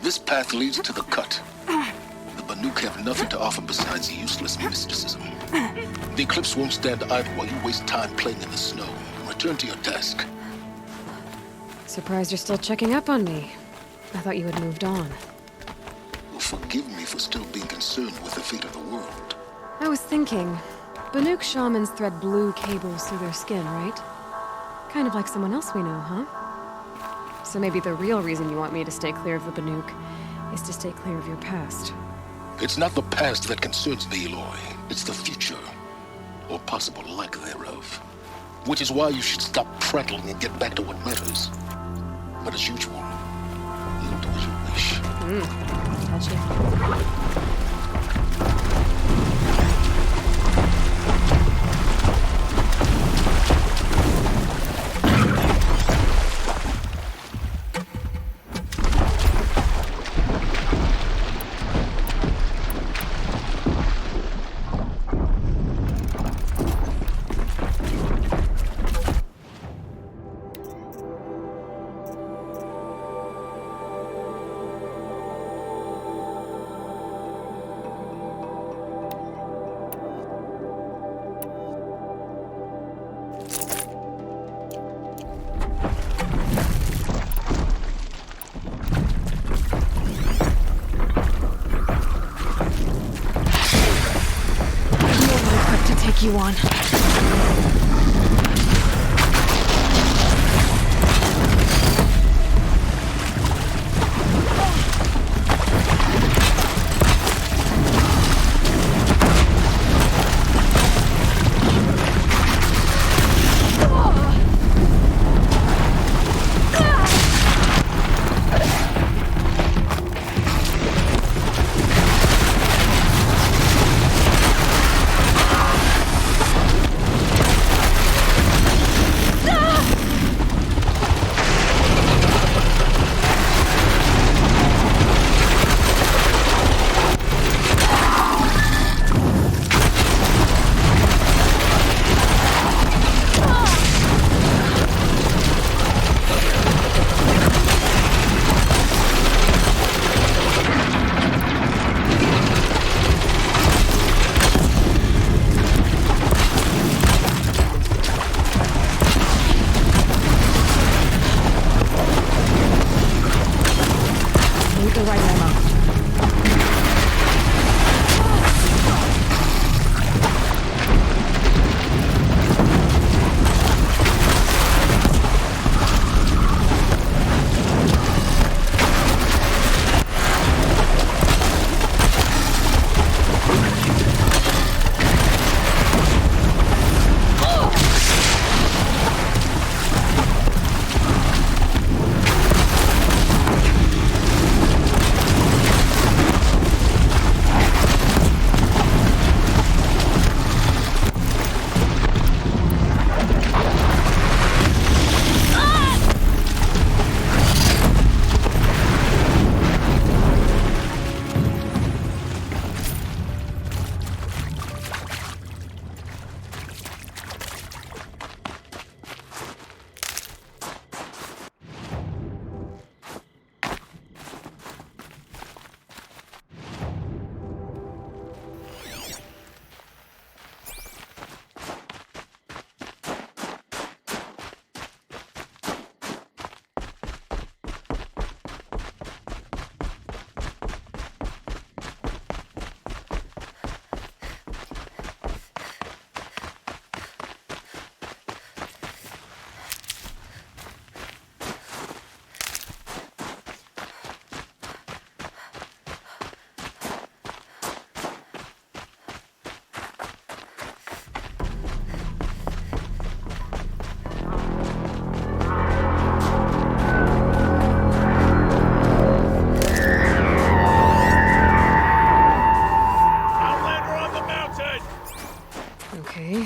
This path leads to the cut. The Banuk have nothing to offer besides useless mysticism. The Eclipse won't stand idle while you waste time playing in the snow. Return to your task. Surprised you're still checking up on me. I thought you had moved on. Forgive me for still being concerned with the fate of the world. I was thinking, Banuk shamans thread blue cables through their skin, right? Kind of like someone else we know, huh? So maybe the real reason you want me to stay clear of the Banuk is to stay clear of your past. It's not the past that concerns me, Eloy. It's the future. Or possible lack thereof. Which is why you should stop prattling and get back to what matters. But as usual, you'll do as you wish. Touchy. You on.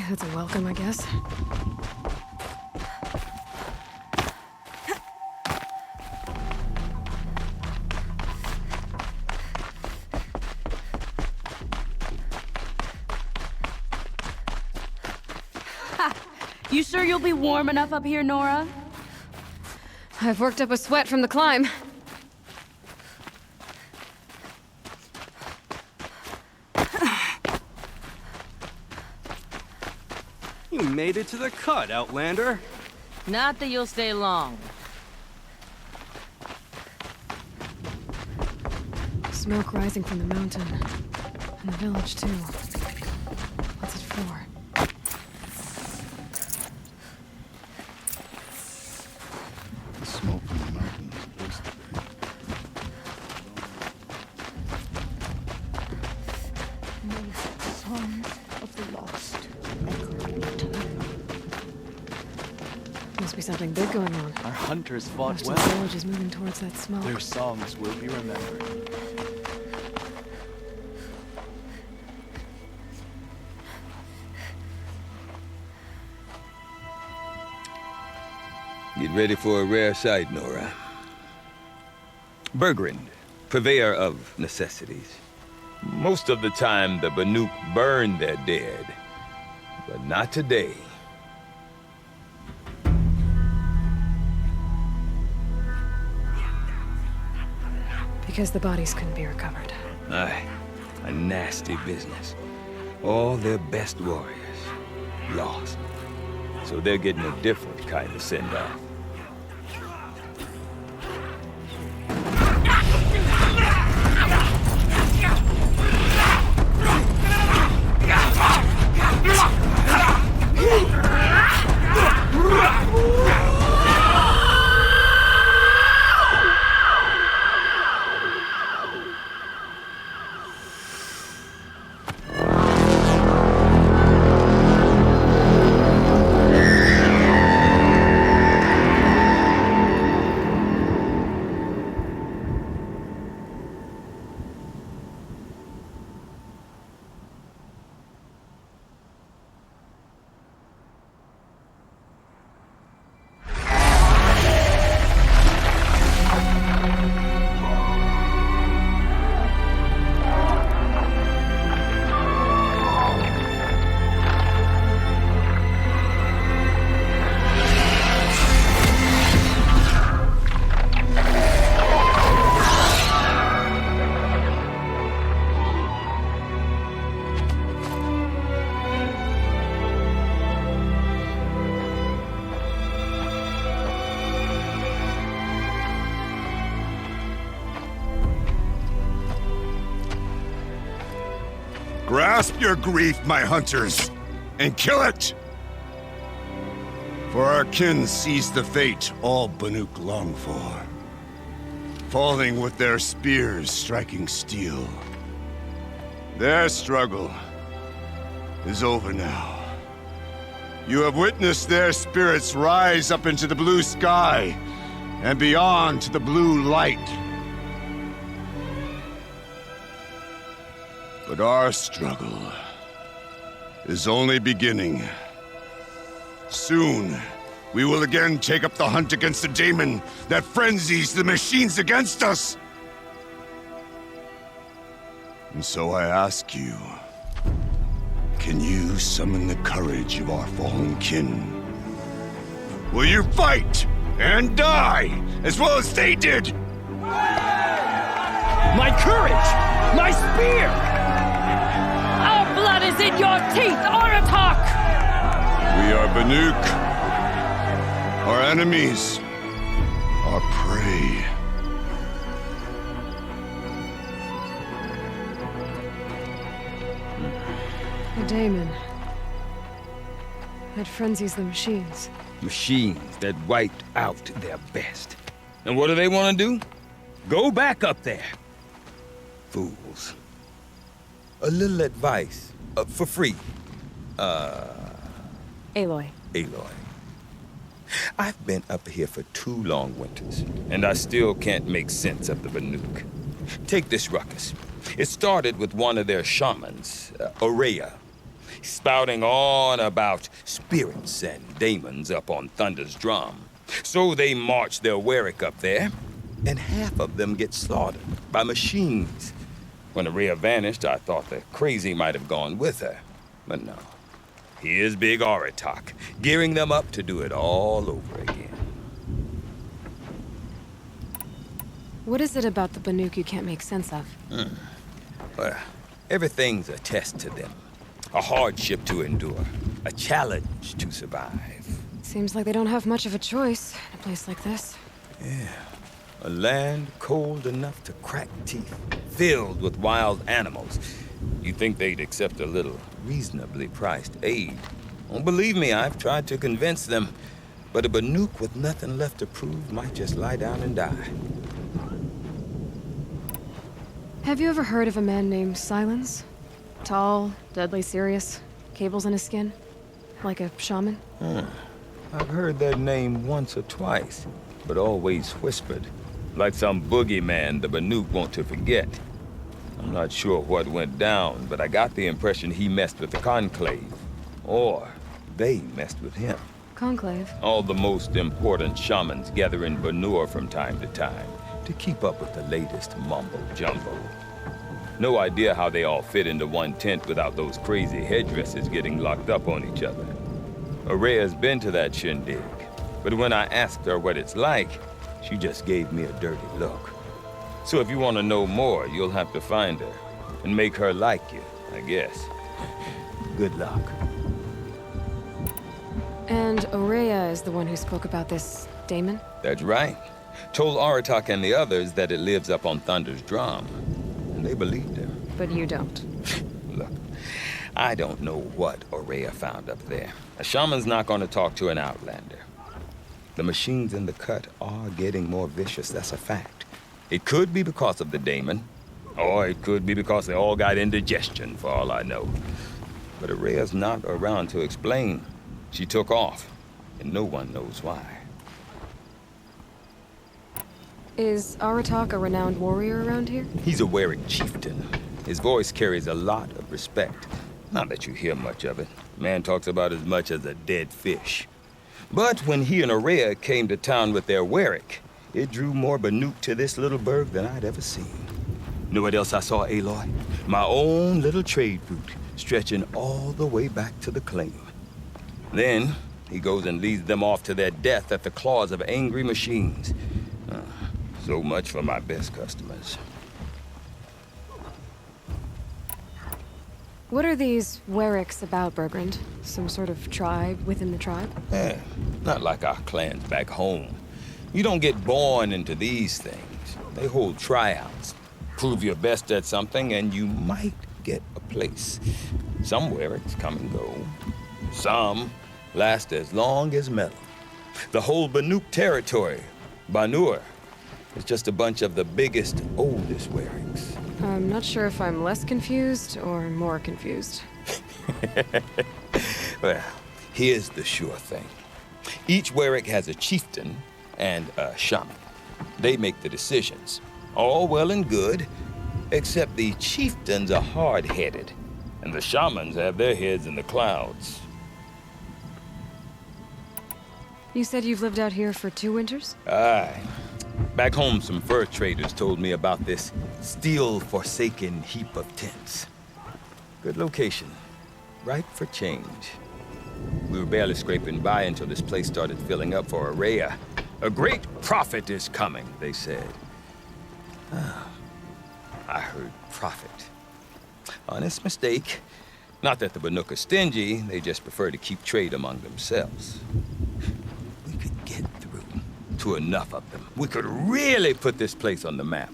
That's a welcome, I guess. Ha! You sure you'll be warm enough up here, Nora? I've worked up a sweat from the climb. You made it to the cut, Outlander. Not that you'll stay long. Smoke rising from the mountain. And the village, too. What's it for? The smoke from the mountain is supposed to be. Songs of the lost echo. Must be something big going on. Our hunters fought Most well. of the village is moving towards that smoke. Their songs will be remembered. Get ready for a rare sight, Nora. Bergrand, purveyor of necessities. Most of the time, the Banuk burn their dead. But not today. Because the bodies couldn't be recovered. Aye, a nasty business. All their best warriors lost. So they're getting a different kind of send-off. Grasp your grief, my hunters, and kill it! For our kin sees the fate all Banuk long for. Falling with their spears striking steel. Their struggle is over now. You have witnessed their spirits rise up into the blue sky and beyond to the blue light. But our struggle is only beginning. Soon, we will again take up the hunt against the demon that frenzies the machines against us. And so I ask you, can you summon the courage of our fallen kin? Will you fight and die as well as they did? My courage! My spear! Our blood is in your teeth, Aratak! We are Banuk. Our enemies are prey. The daemon. That frenzies the machines. Machines that wiped out their best. And what do they want to do? Go back up there. Fools. A little advice, for free. Aloy. Aloy. I've been up here for 2 long winters, and I still can't make sense of the Banuk. Take this ruckus. It started with one of their shamans, Aurea, spouting on about spirits and daemons up on Thunder's drum. So they march their Warwick up there, and half of them get slaughtered by machines. When Aurea vanished, I thought the crazy might have gone with her, but no. Here's Big Aratak, gearing them up to do it all over again. What is it about the Banuk you can't make sense of? Well, everything's a test to them. A hardship to endure. a challenge to survive. Seems like they don't have much of a choice in a place like this. Yeah. A land cold enough to crack teeth, filled with wild animals. You'd think they'd accept a little reasonably priced aid. Oh, believe me, I've tried to convince them. But a Banuk with nothing left to prove might just lie down and die. Have you ever heard of a man named Silence? Tall, deadly serious, cables in his skin? Like a shaman? I've heard that name once or twice, but always whispered. Like some boogeyman the Banuk want to forget. I'm not sure what went down, but I got the impression he messed with the Conclave. Or they messed with him. Conclave? All the most important shamans gather in Banur from time to time to keep up with the latest mumbo-jumbo. No idea how they all fit into one tent without those crazy headdresses getting locked up on each other. Araya's been to that shindig, but when I asked her what it's like, she just gave me a dirty look. So if you want to know more, you'll have to find her and make her like you, I guess. Good luck. And Araya is the one who spoke about this daemon? That's right. Told Aratak and the others that it lives up on Thunder's drum. And they believed him. But you don't. Look, I don't know what Araya found up there. A shaman's not going to talk to an outlander. The machines in the cut are getting more vicious, that's a fact. It could be because of the daemon, or it could be because they all got indigestion, for all I know. But Araya's not around to explain. She took off, and no one knows why. Is Aratak a renowned warrior around here? He's a Werik chieftain. His voice carries a lot of respect. Not that you hear much of it. Man talks about as much as a dead fish. But when he and Araya came to town with their Werik, it drew more Banuk to this little burg than I'd ever seen. Know what else I saw, Aloy? My own little trade route, stretching all the way back to the claim. Then, he goes and leads them off to their death at the claws of angry machines. So much for my best customers. What are these Weriks about, Bergrand? Some sort of tribe within the tribe? Not like our clans back home. You don't get born into these things. They hold tryouts. Prove your best at something and you might get a place. Some Weriks come and go. Some last as long as metal. The whole Banuk territory, Banur, is just a bunch of the biggest, oldest Weriks. I'm not sure if I'm less confused or more confused. Well, here's the sure thing. Each Werik has a chieftain and a shaman. They make the decisions. All well and good, except the chieftains are hard-headed, and the shamans have their heads in the clouds. You said you've lived out here for 2 winters? Aye. Back home, some fur traders told me about this steel-forsaken heap of tents. Good location. Right for change. We were barely scraping by until this place started filling up for Araya. A great prophet is coming, they said. I heard prophet. Honest mistake. Not that the Banuk are stingy, they just prefer to keep trade among themselves. We could get through to enough of them. We could really put this place on the map.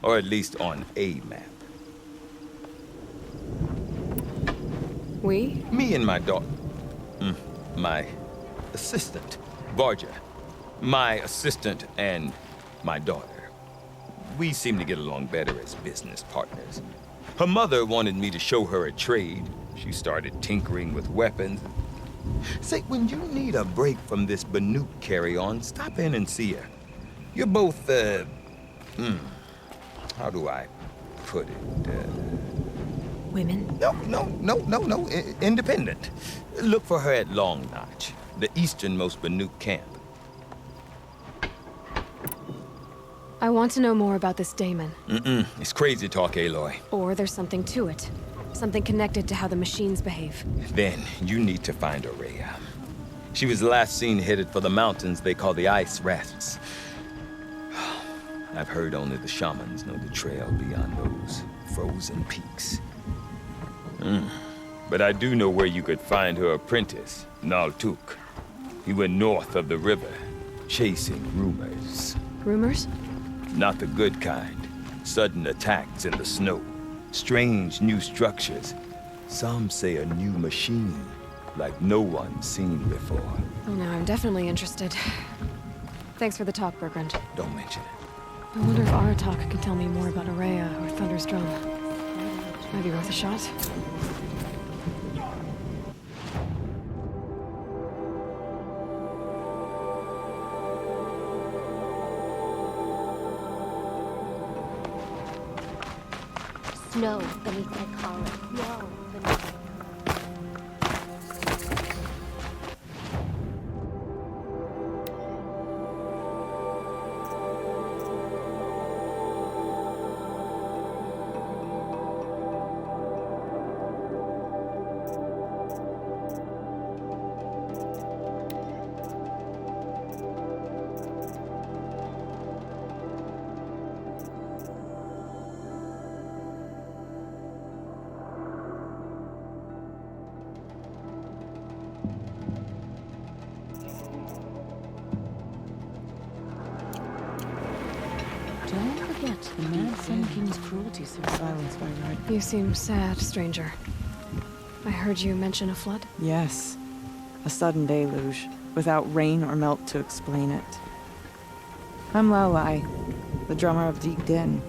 Or at least on a map. We? Me and my daughter. My assistant, Varja. My assistant and my daughter. We seem to get along better as business partners. Her mother wanted me to show her a trade. She started tinkering with weapons. Say, when you need a break from this Banuk carry-on, stop in and see her. You're both, how do I put it? Women? No. Independent. Look for her at Long Notch, the easternmost Banuk camp. I want to know more about this daemon. It's crazy talk, Aloy. Or there's something to it. Something connected to how the machines behave. Then you need to find Araya. She was last seen headed for the mountains they call the Ice Rafts. I've heard only the shamans know the trail beyond those frozen peaks. but I do know where you could find her apprentice, Naltuk. He went north of the river, chasing rumors. Rumors? Not the good kind. Sudden attacks in the snow. Strange new structures. Some say a new machine, like no one's seen before. Oh, now I'm definitely interested. Thanks for the talk, Bergrand. Don't mention it. I wonder if our talk can tell me more about Araya or Thunder's drum. Might be worth a shot. Snow beneath my collar. Snow beneath my Don't forget the Mad Sun King's cruelty so silence by right. You seem sad, stranger. I heard you mention a flood? Yes. A sudden deluge, without rain or melt to explain it. I'm Lalai, the drummer of Deep Din.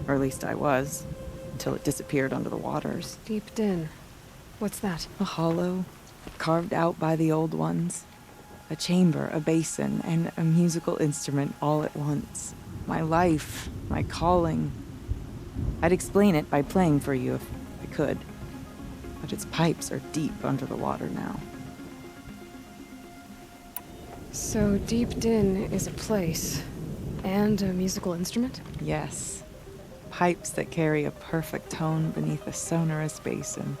Or at least I was, until it disappeared under the waters. Deep Din. What's that? A hollow, carved out by the old ones. A chamber, a basin, and a musical instrument all at once. My life, my calling. I'd explain it by playing for you if I could. But its pipes are deep under the water now. So Deep Din is a place and a musical instrument? Yes. Pipes that carry a perfect tone beneath a sonorous basin.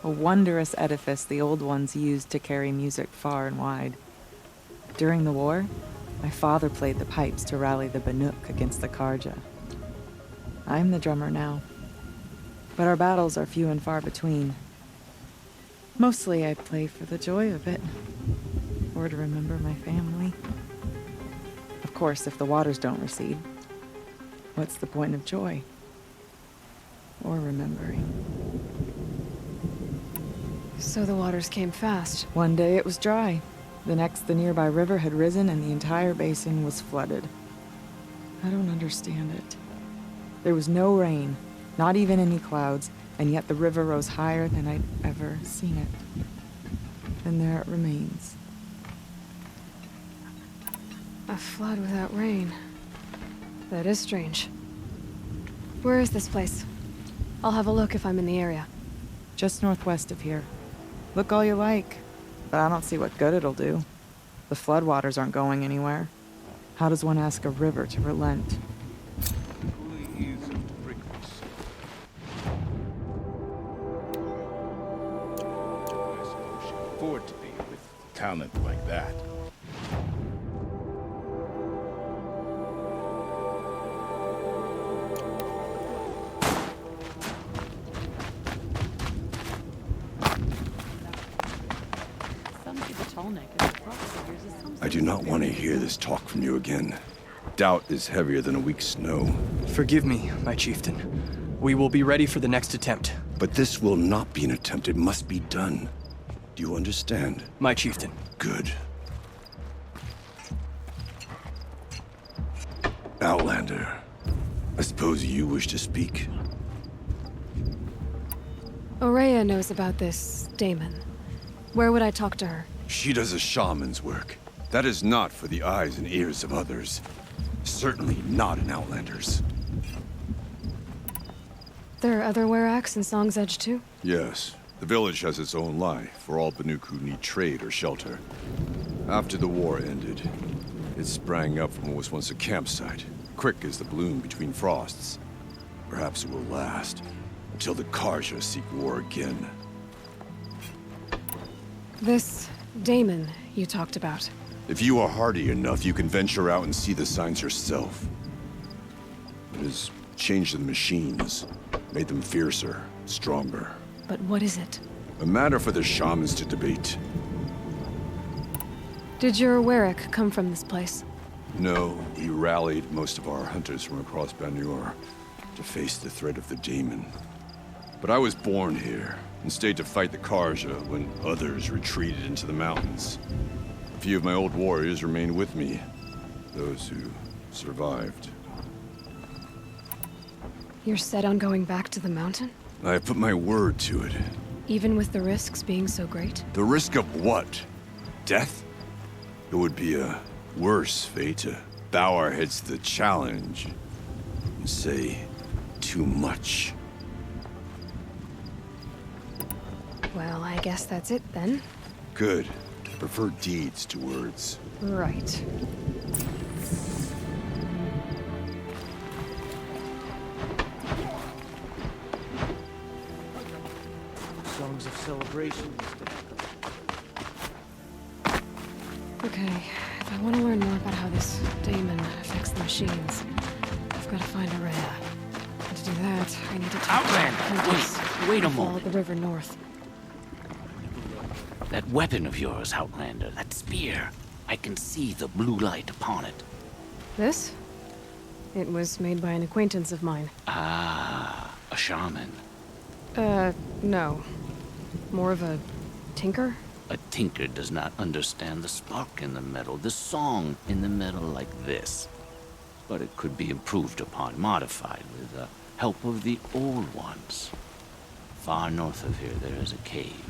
A wondrous edifice the old ones used to carry music far and wide. During the war, my father played the pipes to rally the Banuk against the Karja. I'm the drummer now. But our battles are few and far between. Mostly I play for the joy of it. Or to remember my family. Of course, if the waters don't recede, what's the point of joy? Or remembering? So the waters came fast. One day it was dry. The next, the nearby river had risen and the entire basin was flooded. I don't understand it. There was no rain, not even any clouds, and yet the river rose higher than I'd ever seen it. And there it remains. A flood without rain. That is strange. Where is this place? I'll have a look if I'm in the area. Just northwest of here. Look all you like. But I don't see what good it'll do. The floodwaters aren't going anywhere. How does one ask a river to relent? Please break this. I suppose she can afford to be with talent like that. I do not want to hear this talk from you again. Doubt is heavier than a week's snow. Forgive me, my chieftain. We will be ready for the next attempt. But this will not be an attempt. It must be done. Do you understand? My chieftain. Good. Outlander, I suppose you wish to speak? Araya knows about this Damon. Where would I talk to her? She does a shaman's work. That is not for the eyes and ears of others. Certainly not an Outlander's. There are other Weraks in Song's Edge too? Yes. The village has its own life for all Banuk who need trade or shelter. After the war ended, it sprang up from what was once a campsite, quick as the bloom between frosts. Perhaps it will last until the Karja seek war again. This Damon you talked about. If you are hardy enough, you can venture out and see the signs yourself. It has changed the machines, made them fiercer, stronger. But what is it? A matter for the shamans to debate. Did your Warwick come from this place? No, we rallied most of our hunters from across Banur to face the threat of the demon. But I was born here and stayed to fight the Karja when others retreated into the mountains. A few of my old warriors remained with me, those who survived. You're set on going back to the mountain? I have put my word to it. Even with the risks being so great? The risk of what? Death? It would be a worse fate to bow our heads to the challenge and say too much. Well, I guess that's it then. Good. I prefer deeds to words. Right. Songs of celebration. Okay, if I want to learn more about how this daemon affects the machines, I've got to find Araya. And to do that, I need to talk Outlander, to the Countess wait a and follow moment. the river north. That weapon of yours, Outlander, that spear. I can see the blue light upon it. This? It was made by an acquaintance of mine. Ah, a shaman. No. More of a tinker? A tinker does not understand the spark in the metal, the song in the metal like this. But it could be improved upon, modified with the help of the old ones. Far north of here there is a cave,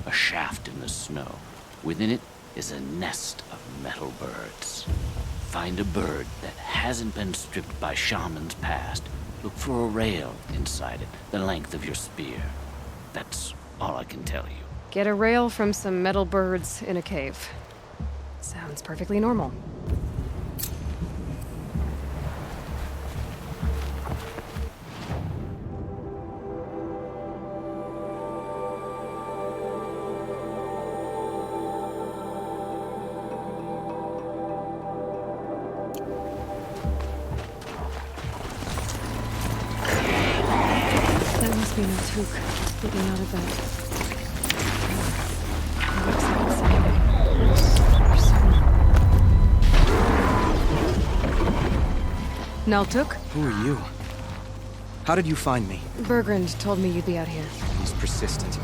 a shaft in the snow. Within it is a nest of metal birds. Find a bird that hasn't been stripped by shamans past. Look for a rail inside it, the length of your spear. That's all I can tell you. Get a rail from some metal birds in a cave. Sounds perfectly normal. That must be Naltuk, looking out at that. Looks like it's Naltuk? Who are you? How did you find me? Bergrand told me you'd be out here. He's persistent.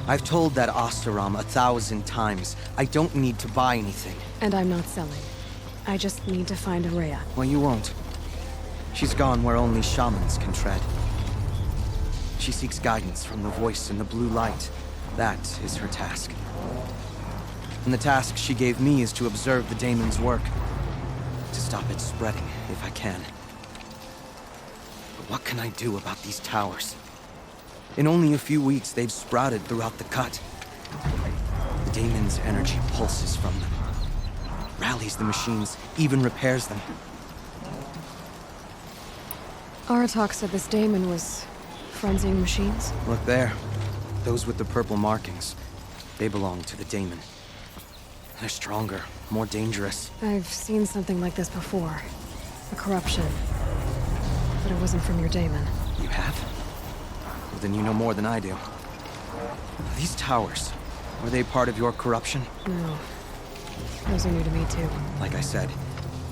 I've told that Osteram 1,000 times. I don't need to buy anything. And I'm not selling. I just need to find Araya. Well, you won't. She's gone where only shamans can tread. She seeks guidance from the voice in the blue light. That is her task. And the task she gave me is to observe the daemon's work. To stop it spreading, if I can. But what can I do about these towers? In only a few weeks, they've sprouted throughout the cut. The daemon's energy pulses from them. Rallies the machines, even repairs them. Aratak said this daemon was frenzying machines. Look there. Those with the purple markings. They belong to the daemon. They're stronger, more dangerous. I've seen something like this before. A corruption. But it wasn't from your daemon. You have? Well, then you know more than I do. These towers, were they part of your corruption? No. Those are new to me, too. Like I said,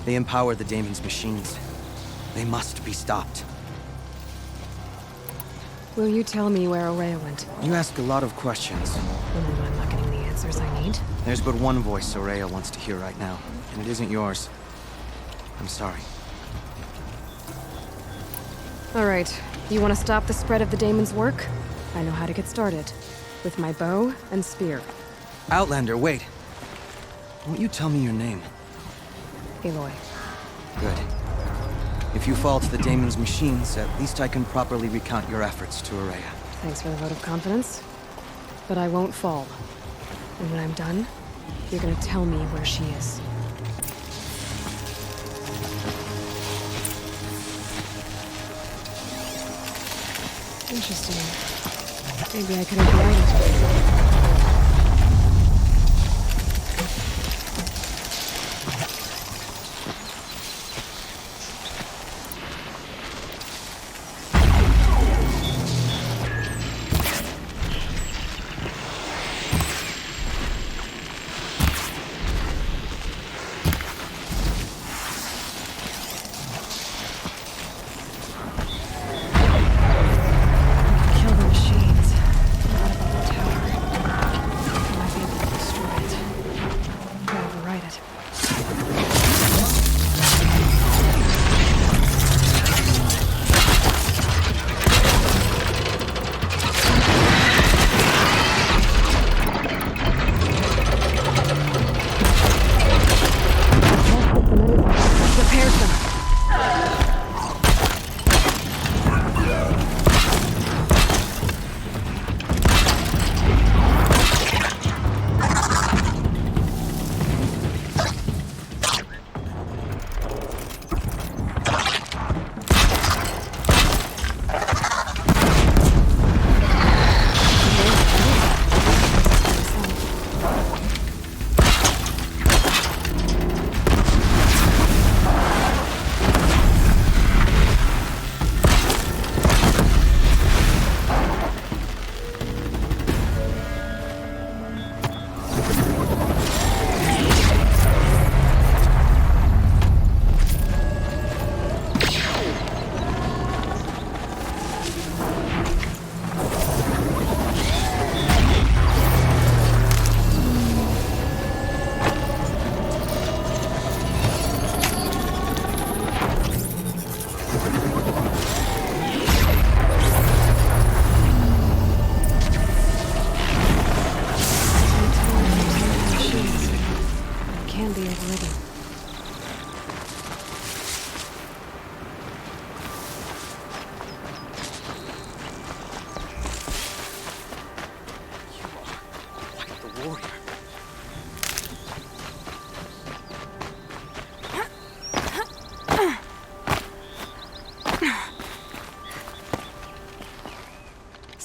they empower the daemon's machines. They must be stopped. Will you tell me where Araya went? You ask a lot of questions. And then I'm not getting the answers I need. There's but one voice Araya wants to hear right now, and it isn't yours. I'm sorry. All right. You want to stop the spread of the daemon's work? I know how to get started. With my bow and spear. Outlander, wait. Won't you tell me your name? Aloy. Good. If you fall to the daemon's machines, at least I can properly recount your efforts to Araya. Thanks for the vote of confidence. But I won't fall. And when I'm done, you're gonna tell me where she is. Interesting. Maybe I could have lied.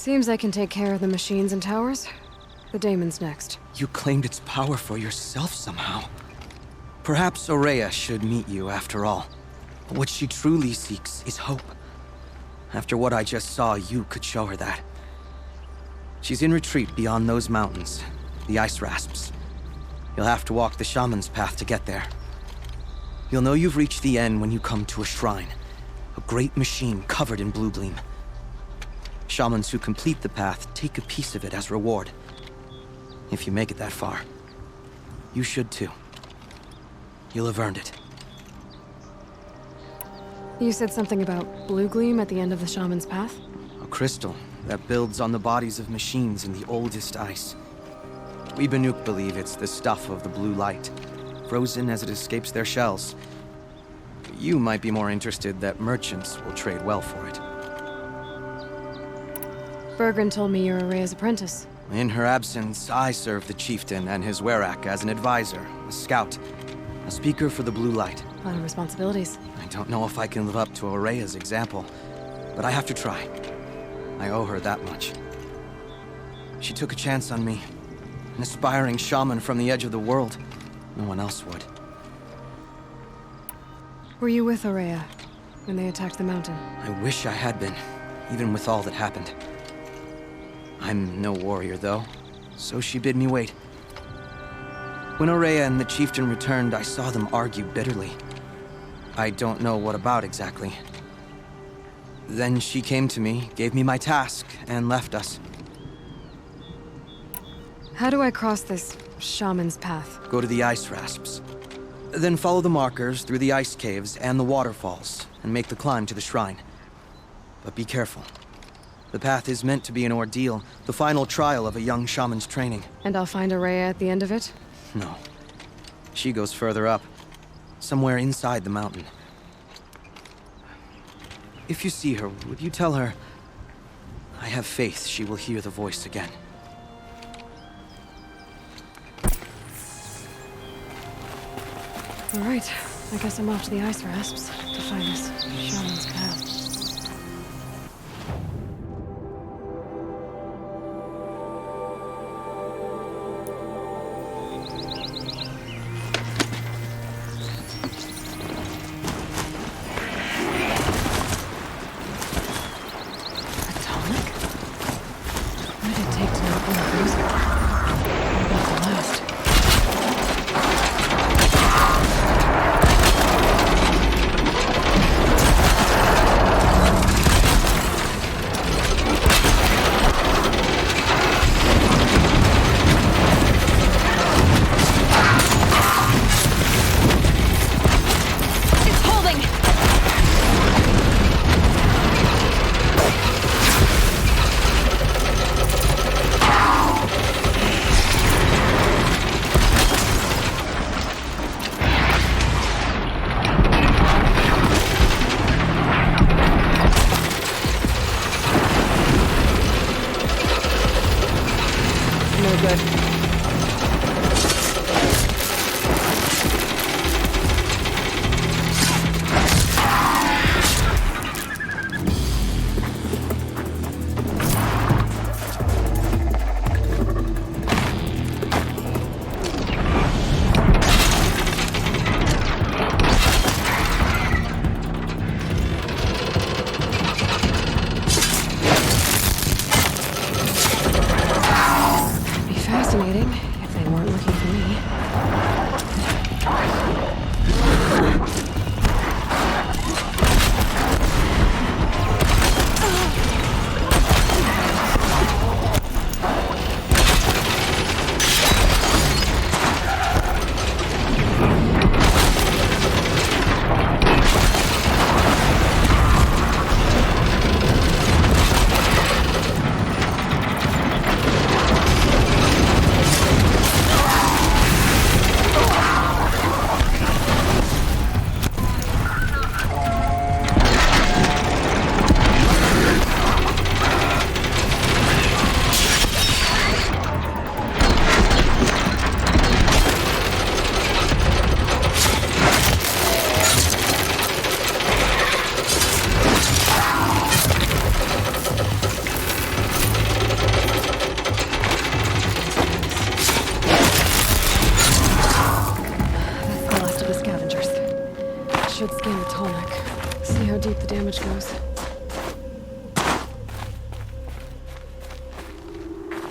Seems I can take care of the machines and towers. The daemon's next. You claimed its power for yourself somehow. Perhaps Aurea should meet you after all. What she truly seeks is hope. After what I just saw, you could show her that. She's in retreat beyond those mountains, the ice rasps. You'll have to walk the shaman's path to get there. You'll know you've reached the end when you come to a shrine. A great machine covered in blue gleam. Shamans who complete the path take a piece of it as reward. If you make it that far, you should too. You'll have earned it. You said something about blue gleam at the end of the shaman's path? A crystal that builds on the bodies of machines in the oldest ice. We Banuk believe it's the stuff of the blue light, frozen as it escapes their shells. You might be more interested that merchants will trade well for it. Bergren told me you're Aurea's apprentice. In her absence, I serve the chieftain and his werak as an advisor, a scout, a speaker for the blue light. A lot of responsibilities. I don't know if I can live up to Aurea's example, but I have to try. I owe her that much. She took a chance on me. An aspiring shaman from the edge of the world. No one else would. Were you with Aurea when they attacked the mountain? I wish I had been, even with all that happened. I'm no warrior, though, so she bid me wait. When Aurea and the chieftain returned, I saw them argue bitterly. I don't know what about exactly. Then she came to me, gave me my task, and left us. How do I cross this shaman's path? Go to the ice rasps. Then follow the markers through the ice caves and the waterfalls, and make the climb to the shrine. But be careful. The path is meant to be an ordeal, the final trial of a young shaman's training. And I'll find Aurea at the end of it? No. She goes further up. Somewhere inside the mountain. If you see her, would you tell her... I have faith she will hear the voice again. All right. I guess I'm off to the ice rasps to find this shaman's path.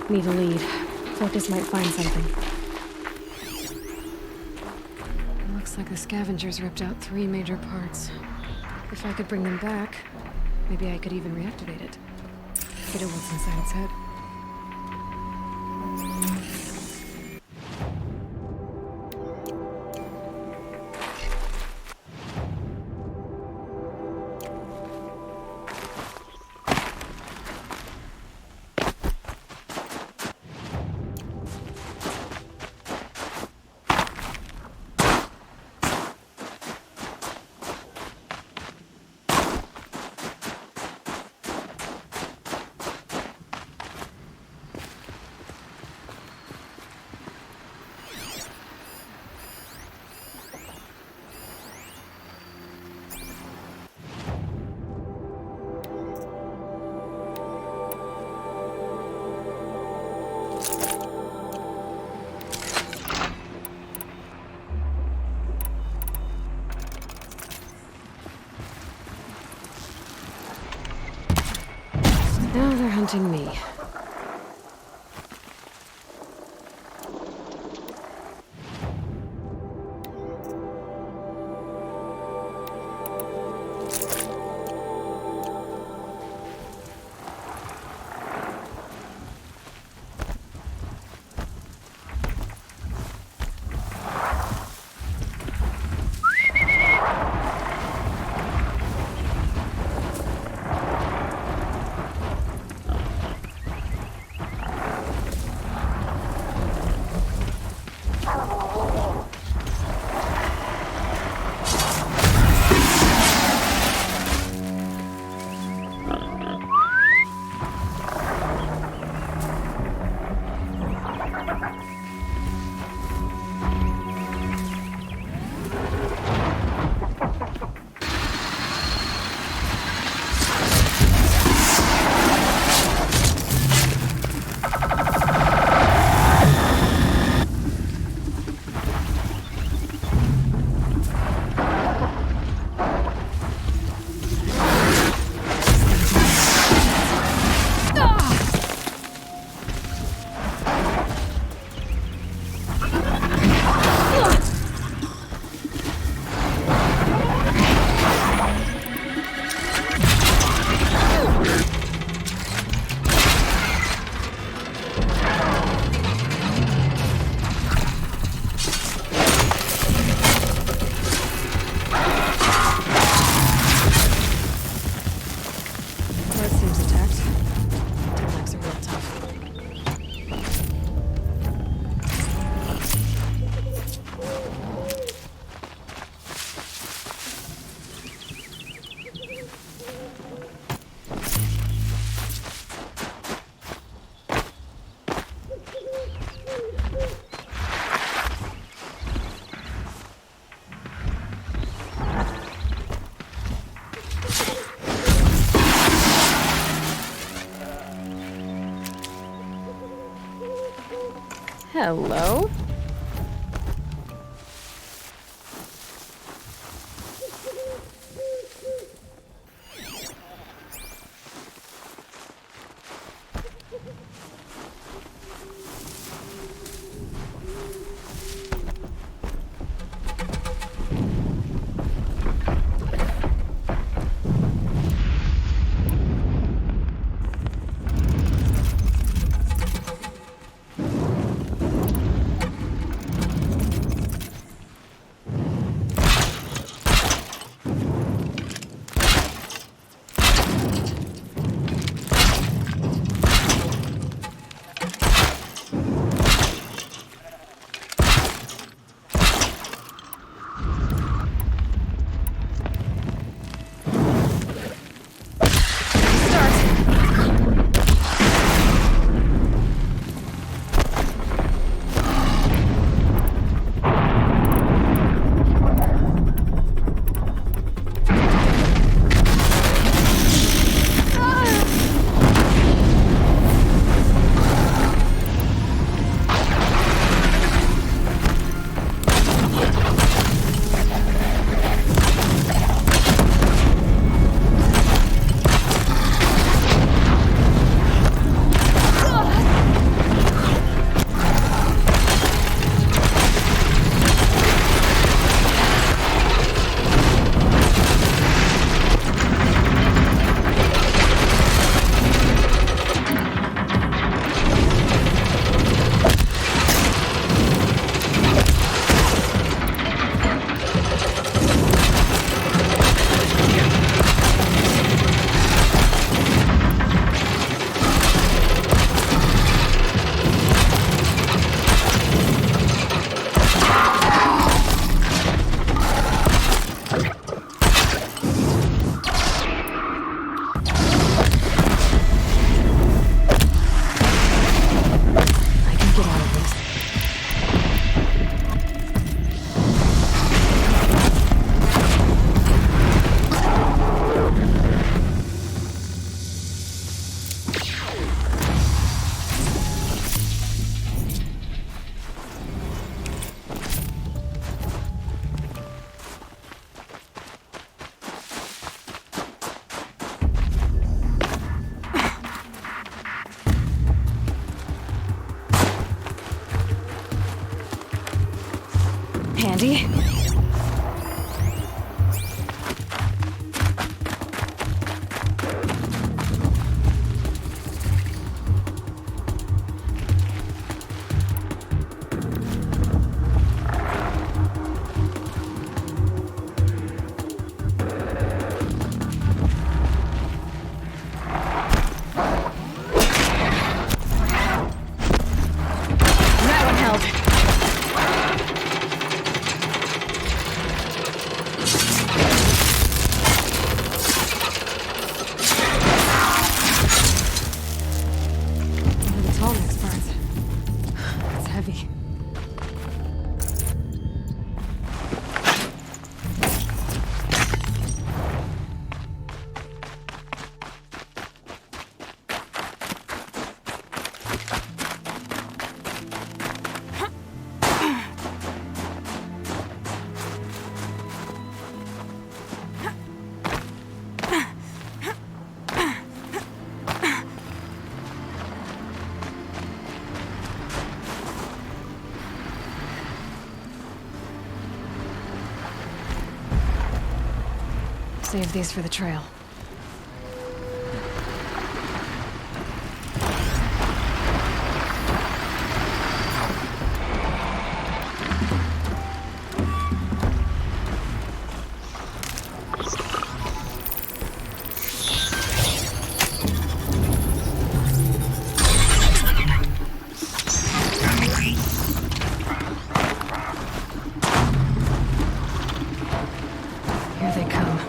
Need a lead. Focus might find something. Looks like the scavengers ripped out 3 major parts. If I could bring them back, maybe I could even reactivate it. Figure what's inside its head. Now they're hunting me. Hello? Ready? That one held. One of the tall next parts. It's heavy. Save these for the trail. Here they come.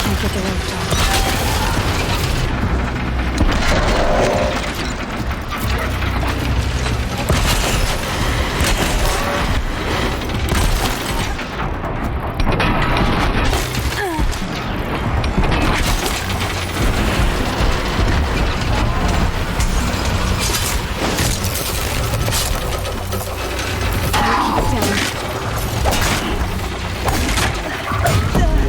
Can't get the rope down. Keep it down.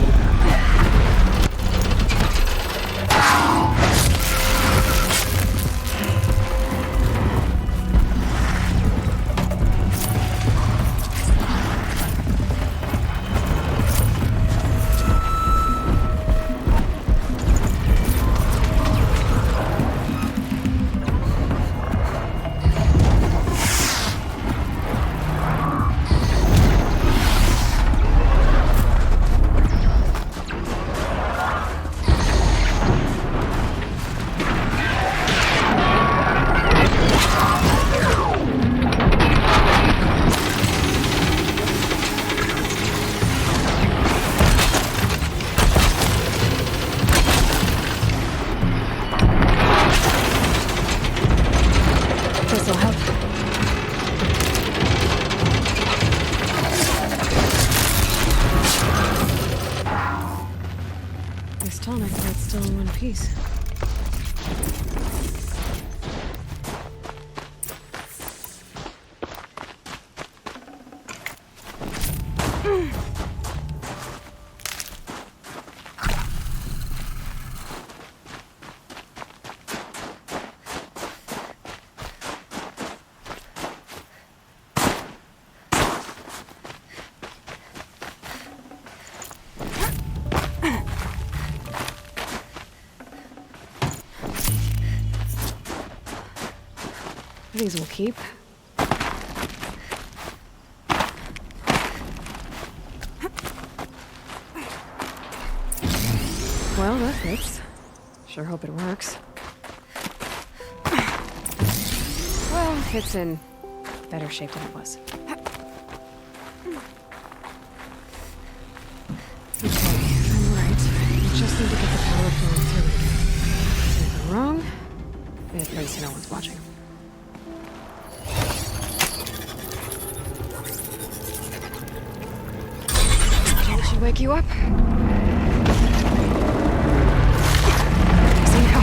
This'll help. This tonic light's still in one piece. These will keep. Well, that fits. Sure hope it works. Well, it's in better shape than it was. Okay. quiet place no one's watching. Did she wake you up? Easy now.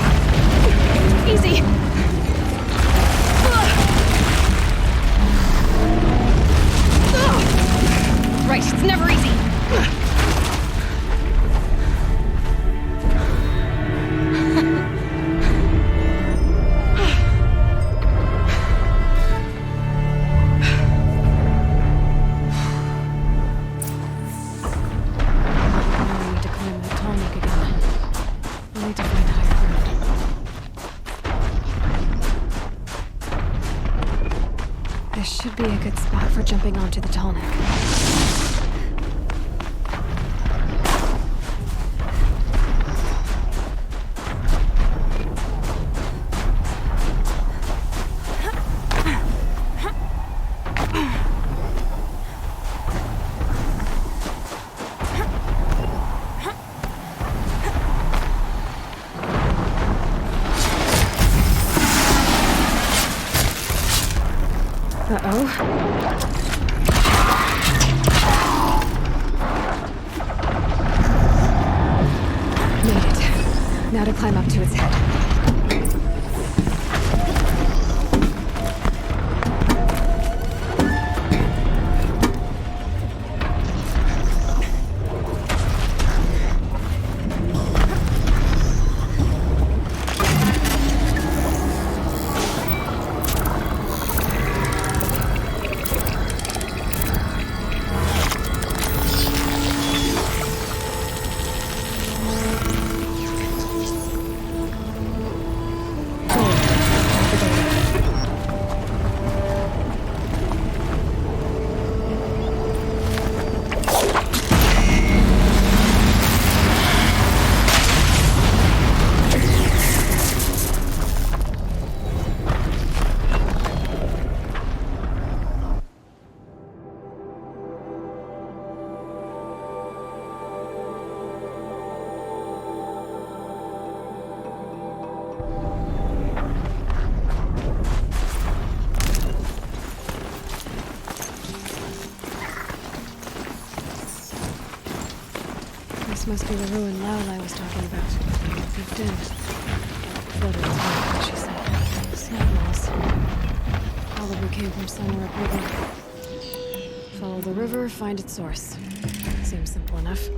Easy! Right, it's never easy. Should be a good spot for jumping onto the tall neck. Uh-oh. Made it. Now to climb up to its head. This must be the ruined well I was talking about. Peeked in. Flooded as well, she said. Snap walls. Probably came from somewhere upriver. Follow the river, find its source. Seems simple enough.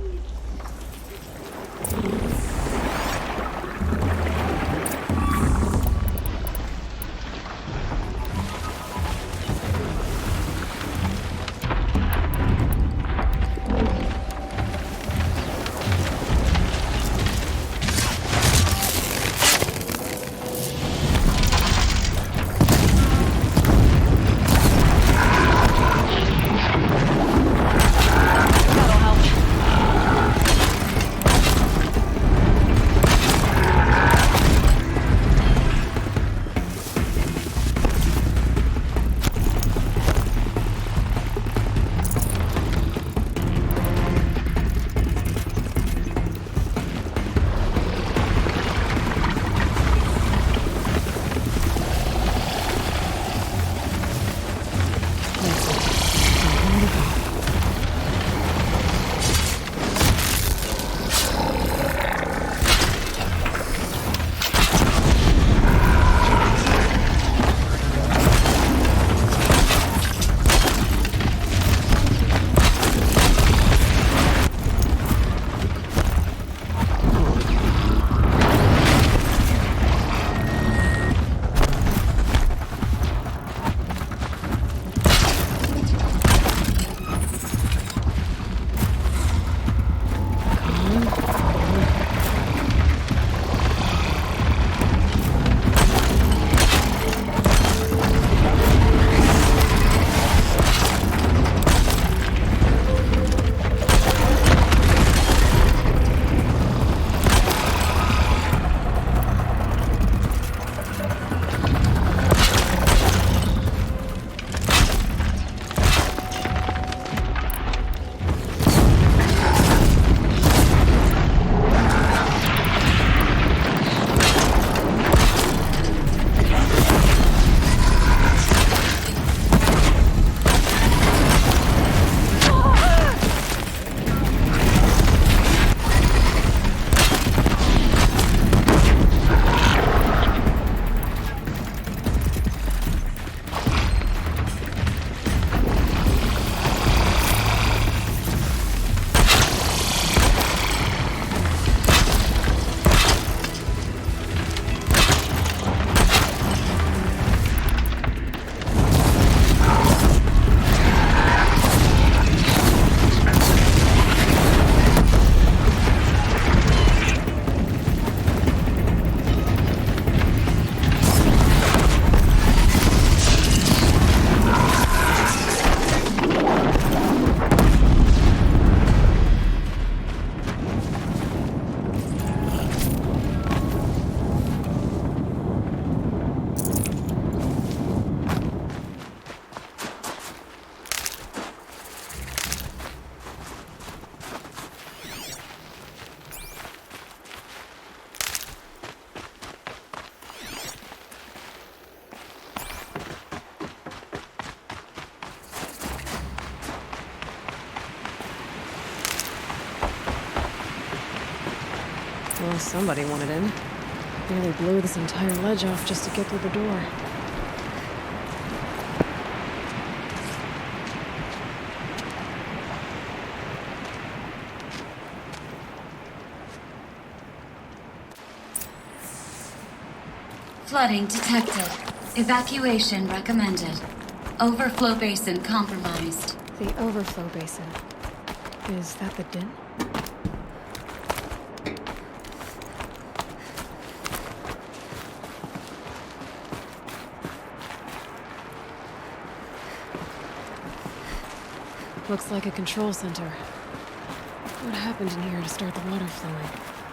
Well, somebody wanted in. Nearly blew this entire ledge off just to get through the door. Flooding detected. Evacuation recommended. Overflow basin compromised. The overflow basin. Is that the din? Looks like a control center. What happened in here to start the water flowing?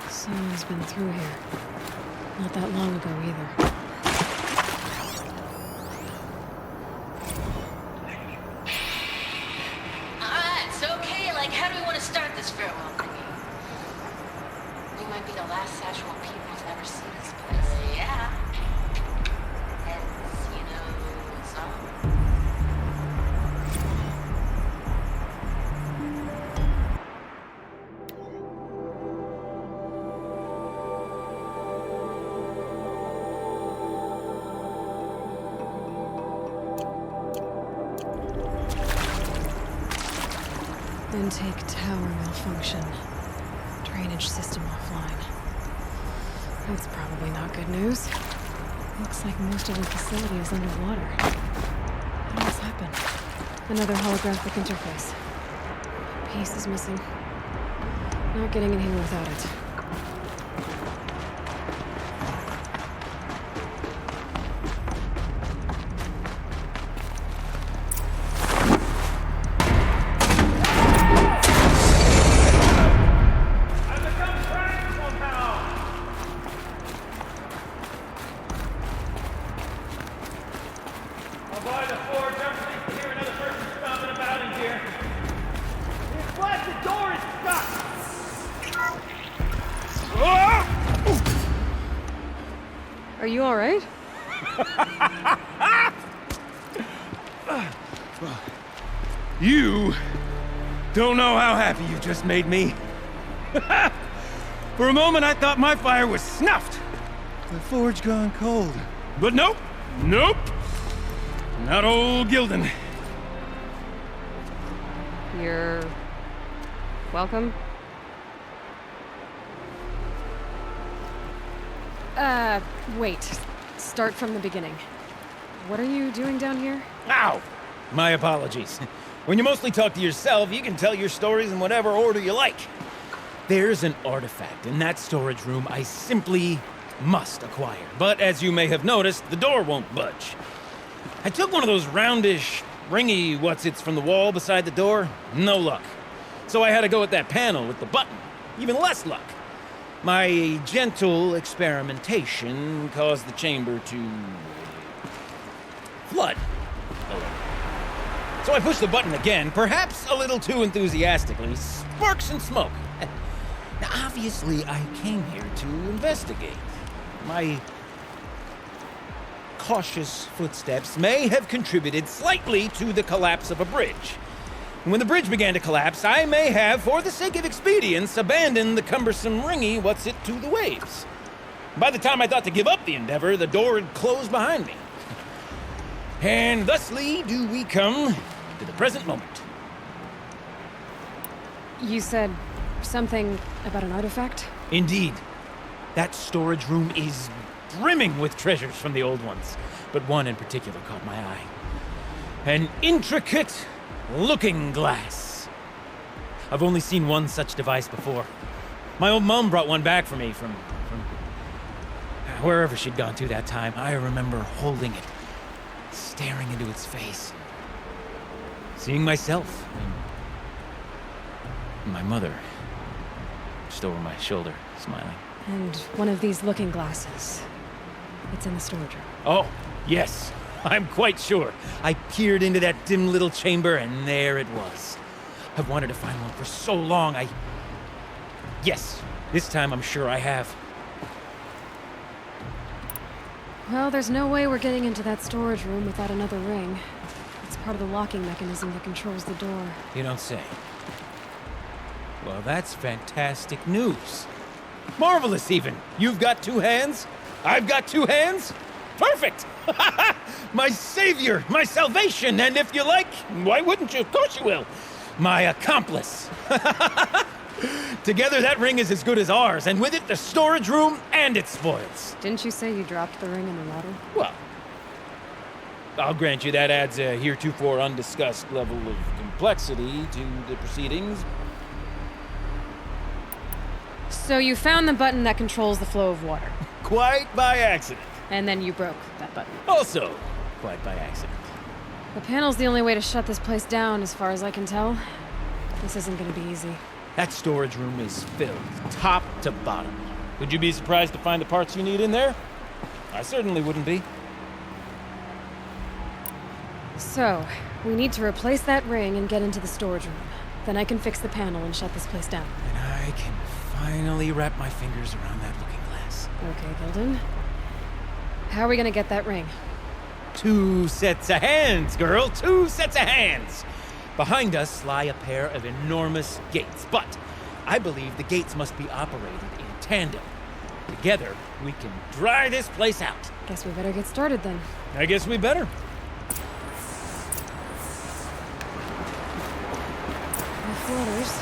Someone's been through here. Not that long ago either. Alright, so okay, like how do we want to start this farewell thingy? We might be the last Szechuan people who's ever seen this place. Yeah. Heads, you know, some. Intake tower malfunction. Drainage system offline. That's probably not good news. Looks like most of the facility is underwater. How did this happen? Another holographic interface. Piece is missing. Not getting in here without it. Are you all right? You don't know how happy you just made me. For a moment, I thought my fire was snuffed. The forge gone cold. But nope, nope. Not old Gildan. You're welcome. Wait. Start from the beginning. What are you doing down here? Ow! My apologies. When you mostly talk to yourself, you can tell your stories in whatever order you like. There's an artifact in that storage room I simply must acquire. But as you may have noticed, the door won't budge. I took one of those roundish, ringy what's-its from the wall beside the door. No luck. So I had to go with that panel with the button. Even less luck. My gentle experimentation caused the chamber to flood. So I pushed the button again, perhaps a little too enthusiastically. Sparks and smoke. Now, obviously, I came here to investigate. My cautious footsteps may have contributed slightly to the collapse of a bridge. And when the bridge began to collapse, I may have, for the sake of expedience, abandoned the cumbersome ringy what's-it to the waves. By the time I thought to give up the endeavor, the door had closed behind me. And thusly do we come to the present moment. You said something about an artifact? Indeed. That storage room is brimming with treasures from the old ones, but one in particular caught my eye. An intricate looking glass. I've only seen one such device before. My old mom brought one back for me from wherever she'd gone to that time. I remember holding it, staring into its face, seeing myself and my mother just over my shoulder, smiling. And one of these looking glasses. It's in the storage room. Oh, yes. I'm quite sure. I peered into that dim little chamber, and there it was. I've wanted to find one for so long, Yes, this time I'm sure I have. Well, there's no way we're getting into that storage room without another ring. It's part of the locking mechanism that controls the door. You don't say. Well, that's fantastic news. Marvelous, even. You've got two hands. I've got two hands. Perfect! My savior, my salvation, and if you like, why wouldn't you? Of course you will. My accomplice. Together, that ring is as good as ours, and with it, the storage room and its spoils. Didn't you say you dropped the ring in the water? Well, I'll grant you that adds a heretofore undiscussed level of complexity to the proceedings. So you found the button that controls the flow of water. Quite by accident. And then you broke that button. Also, quite by accident. The panel's the only way to shut this place down, as far as I can tell. This isn't gonna be easy. That storage room is filled, top to bottom. Would you be surprised to find the parts you need in there? I certainly wouldn't be. So, we need to replace that ring and get into the storage room. Then I can fix the panel and shut this place down. And I can finally wrap my fingers around that looking glass. Okay, Gilden. How are we gonna get that ring? 2 sets of hands, girl! 2 sets of hands! Behind us lie a pair of enormous gates, but I believe the gates must be operated in tandem. Together, we can dry this place out. Guess we better get started then. I guess we better. No floaters.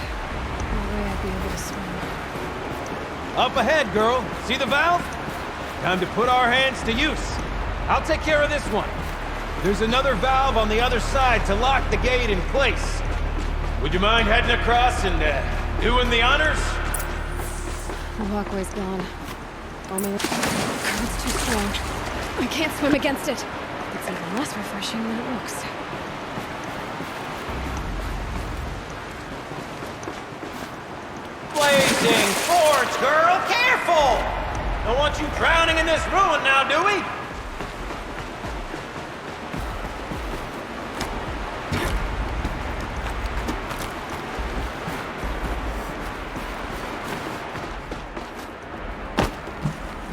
No way I'd be able to swim. Up ahead, girl. See the valve? Time to put our hands to use. I'll take care of this one. There's another valve on the other side to lock the gate in place. Would you mind heading across and doing the honors? The walkway's gone. Only the current's too strong. I can't swim against it. It's even less refreshing than it looks. Blazing forge, girl! Careful! Don't want you drowning in this ruin now, do we?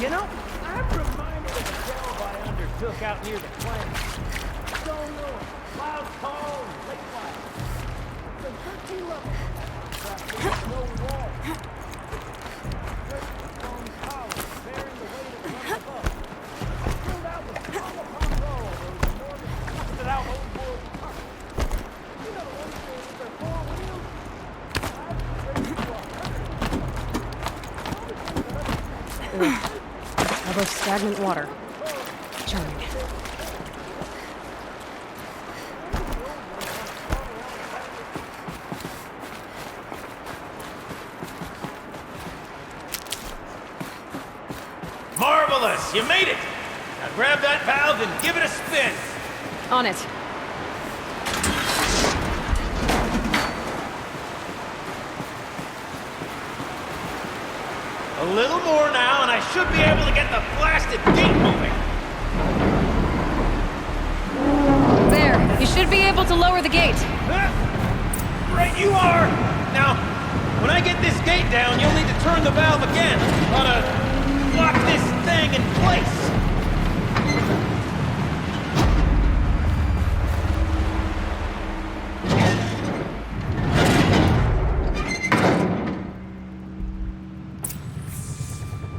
You know, I'm reminded of a delve I undertook out near the plains. Stone ruin, cloud tall, and lake wide. The 13 levels of that no wall. Great stone towers bearing the weight of the run above. Filled out with row upon row of those enormous busted out old world cars. You know the ones with their 4 wheels? I've been to a Above stagnant water. Charming. Marvelous! You made it! Now grab that valve and give it a spin! On it. A little more now, and I should be able to get the blasted gate moving! There. You should be able to lower the gate. Right you are! Now, when I get this gate down, you'll need to turn the valve again. Ought to lock this thing in place.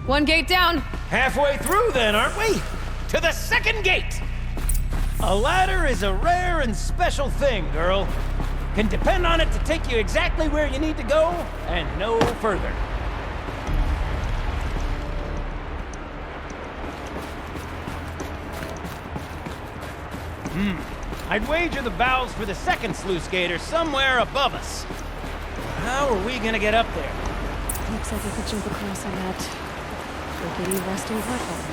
One gate down. Halfway through then, aren't we? To the second gate! A ladder is a rare and special thing, girl. Can depend on it to take you exactly where you need to go, and no further. I'd wager the valves for the second sluice gate are somewhere above us. How are we gonna get up there? Looks like I could jump across on that rickety western platform.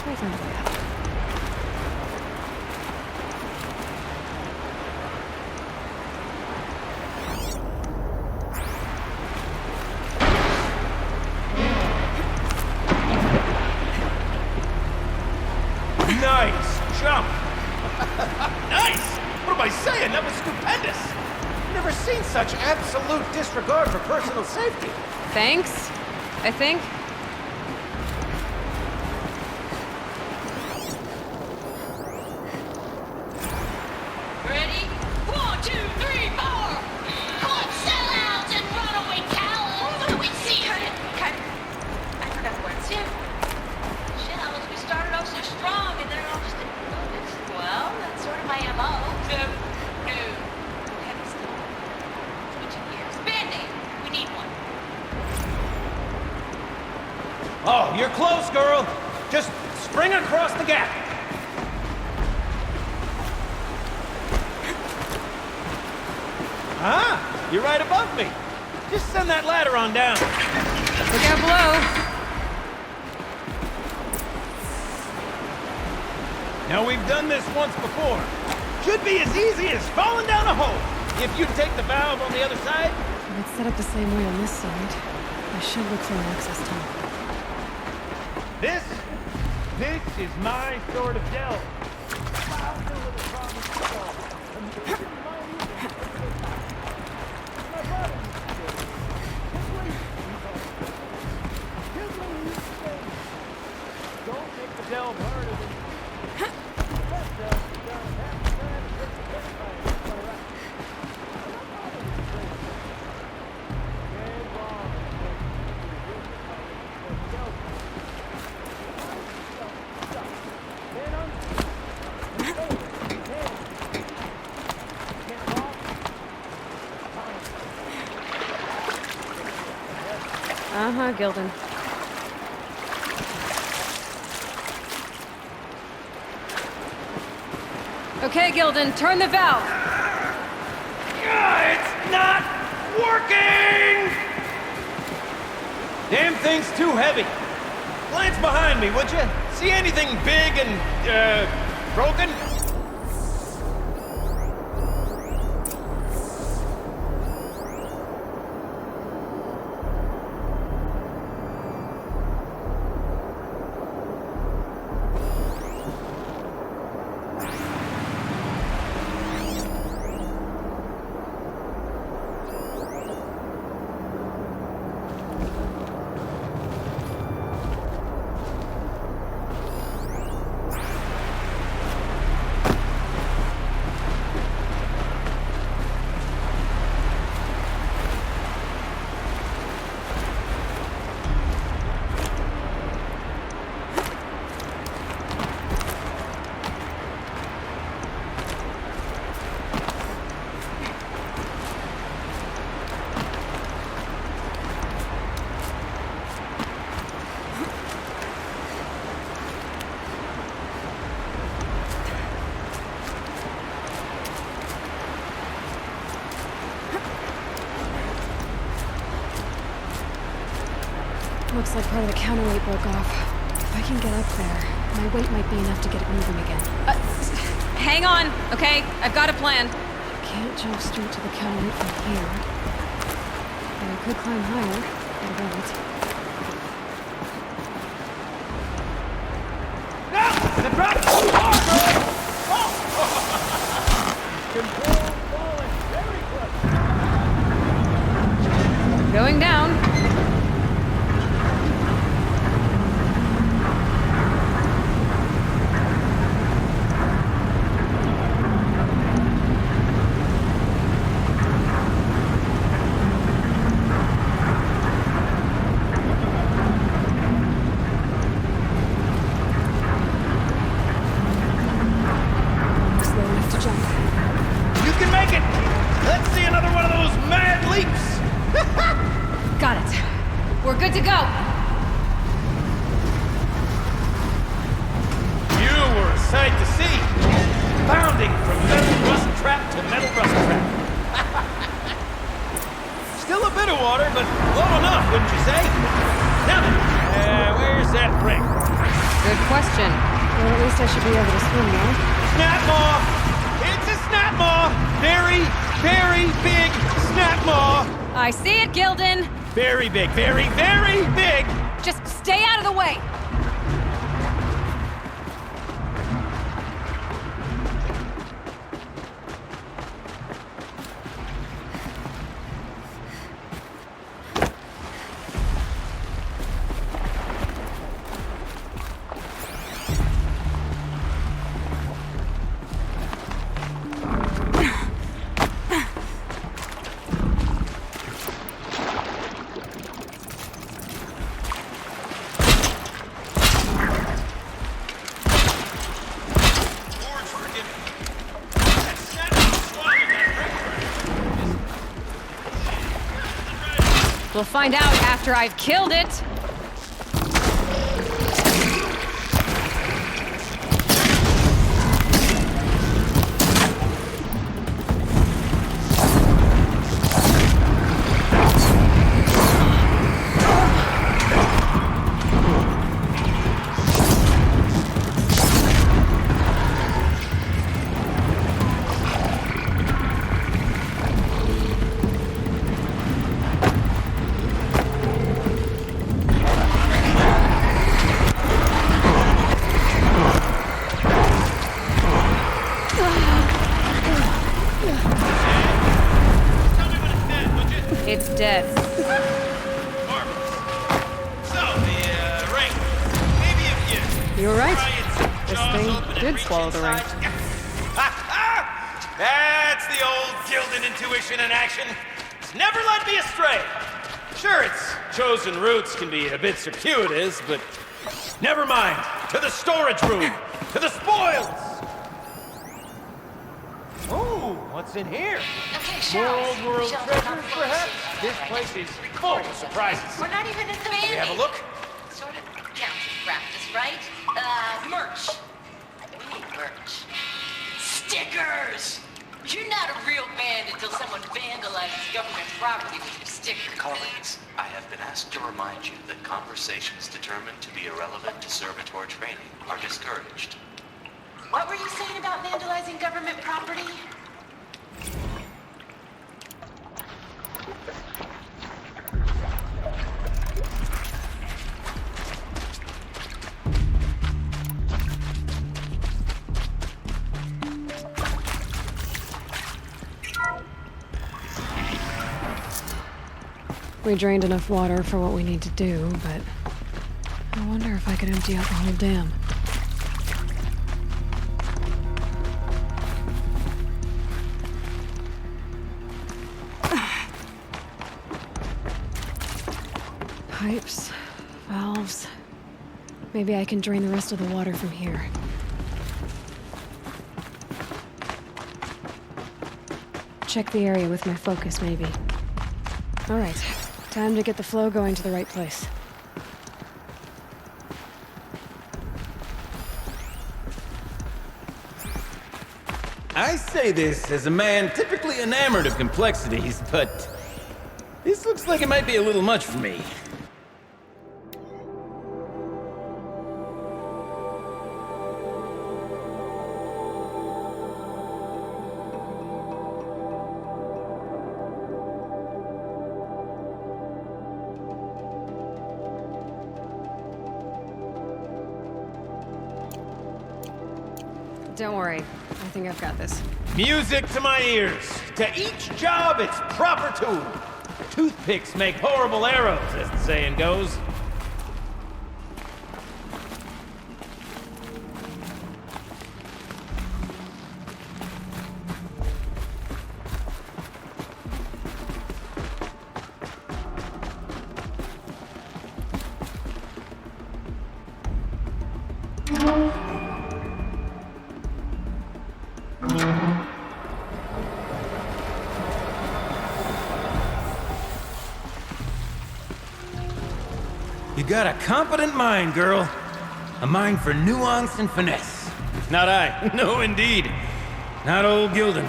We'll find a way out. Nice jump! Nice! What am I saying? That was stupendous! Never seen such absolute disregard for personal safety. Thanks, I think. Ready? 1, 2, 3, 4! Caught sellouts and runaway cowards! What do we see her? Kind You're close, girl. Just spring across the gap. Ah, you're right above me. Just send that ladder on down. Look out below. Now, we've done this once before. Should be as easy as falling down a hole. If you take the valve on the other side... If it's set up the same way on this side, I should look for an access tunnel. This is my sort of delve. Don't make the delve harder than... Uh-huh, Gilden. Okay, Gilden, turn the valve! It's not working! Damn thing's too heavy. Glance behind me, would you? See anything big and, broken? Looks like part of the counterweight broke off. If I can get up there, my weight might be enough to get it moving again. Hang on, okay? I've got a plan. Can't jump straight to the counterweight from here. But I could climb higher, but I won't. No! The drop's too hard, bro! Control falling very close. Going down. Got it. We're good to go. You were a sight to see. Bounding from metal rust trap to metal rust trap. Still a bit of water, but low enough, wouldn't you say? Now then, where's that ring? Good question. Well, at least I should be able to swim now. Snap maw! It's a snap maw! Very, very big snap maw! I see it, Gilden. Very big, very, very big! Just stay out of the way! We'll find out after I've killed it. It's dead. So, the ring. Maybe if you... You were right. This thing did swallow the ring. That's the old Gildan intuition in action. It's never led me astray. Sure, its chosen routes can be a bit circuitous, but never mind. To the storage room. To the spoils. Oh, what's in here? Okay, More Charles. old world Charles, treasures, not perhaps? forced. This place is full of surprises. We're not even in the band. We have a look? Sort of counts as practice, right? Merch. We need merch. Stickers! You're not a real band until someone vandalizes government property with your stickers. Colleagues, I have been asked to remind you that conversations determined to be irrelevant to servitor training are discouraged. What were you saying about vandalizing government property? We drained enough water for what we need to do, but I wonder if I could empty out the whole dam. Pipes, valves. Maybe I can drain the rest of the water from here. Check the area with my focus, maybe. All right, time to get the flow going to the right place. I say this as a man typically enamored of complexities, but this looks like it might be a little much for me. Don't worry, I think I've got this. Music to my ears. To each job, its proper tool. Toothpicks make horrible arrows, as the saying goes. You got a competent mind, girl. A mind for nuance and finesse. Not I. No, indeed. Not old Gildan.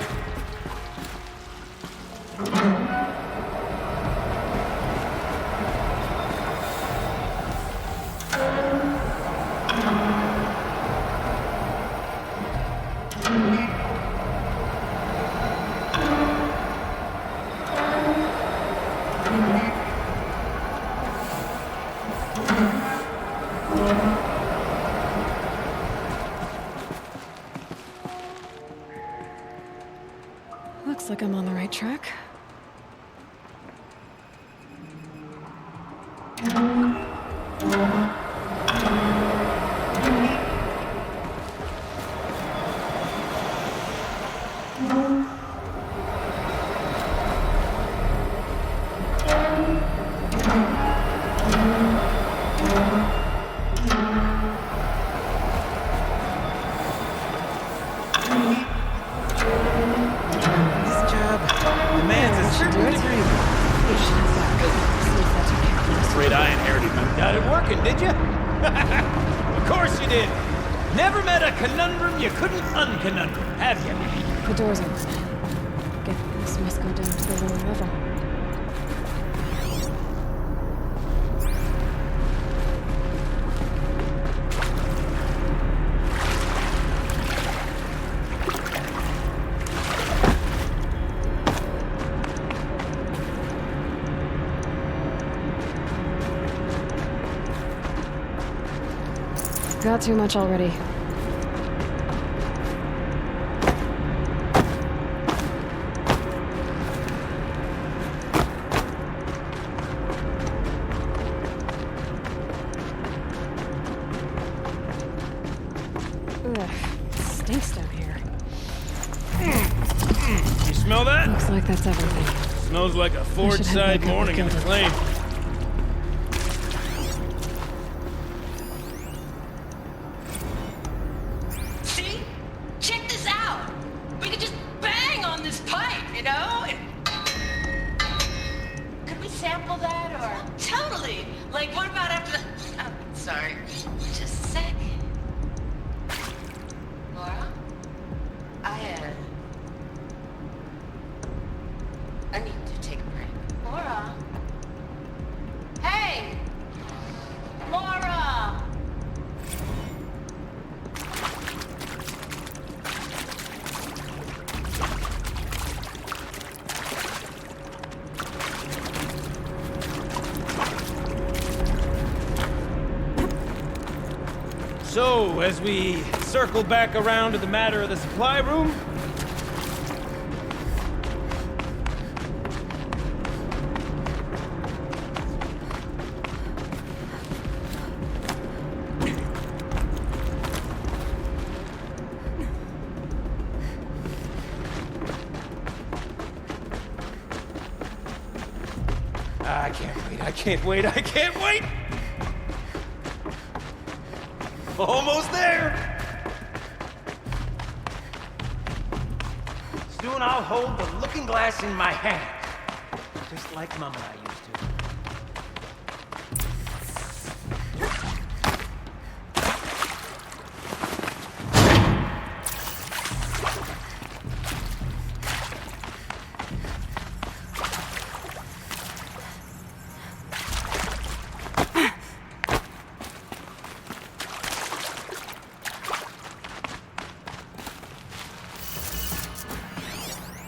Looks like I'm on the right track. Afraid I inherited you. Got it working, did you? Of course you did. Never met a conundrum you couldn't unconundrum, have you? The door's open. Guess this must go down to the lower level. Got too much already. stinks down here. You smell that? Looks like that's everything. Smells like a Ford head side back up morning in and a get it. flame. See? Check this out. We could just bang on this pipe, you know? Could we sample that or? Totally. Like, what about after the... Oh, sorry. Just a sec. Laura? I need to take a break. Laura? Hey! Laura! So, as we circle back around to the matter of the supply room, I can't wait! Almost there! Soon I'll hold the looking glass in my hand, just like Mom and I used to.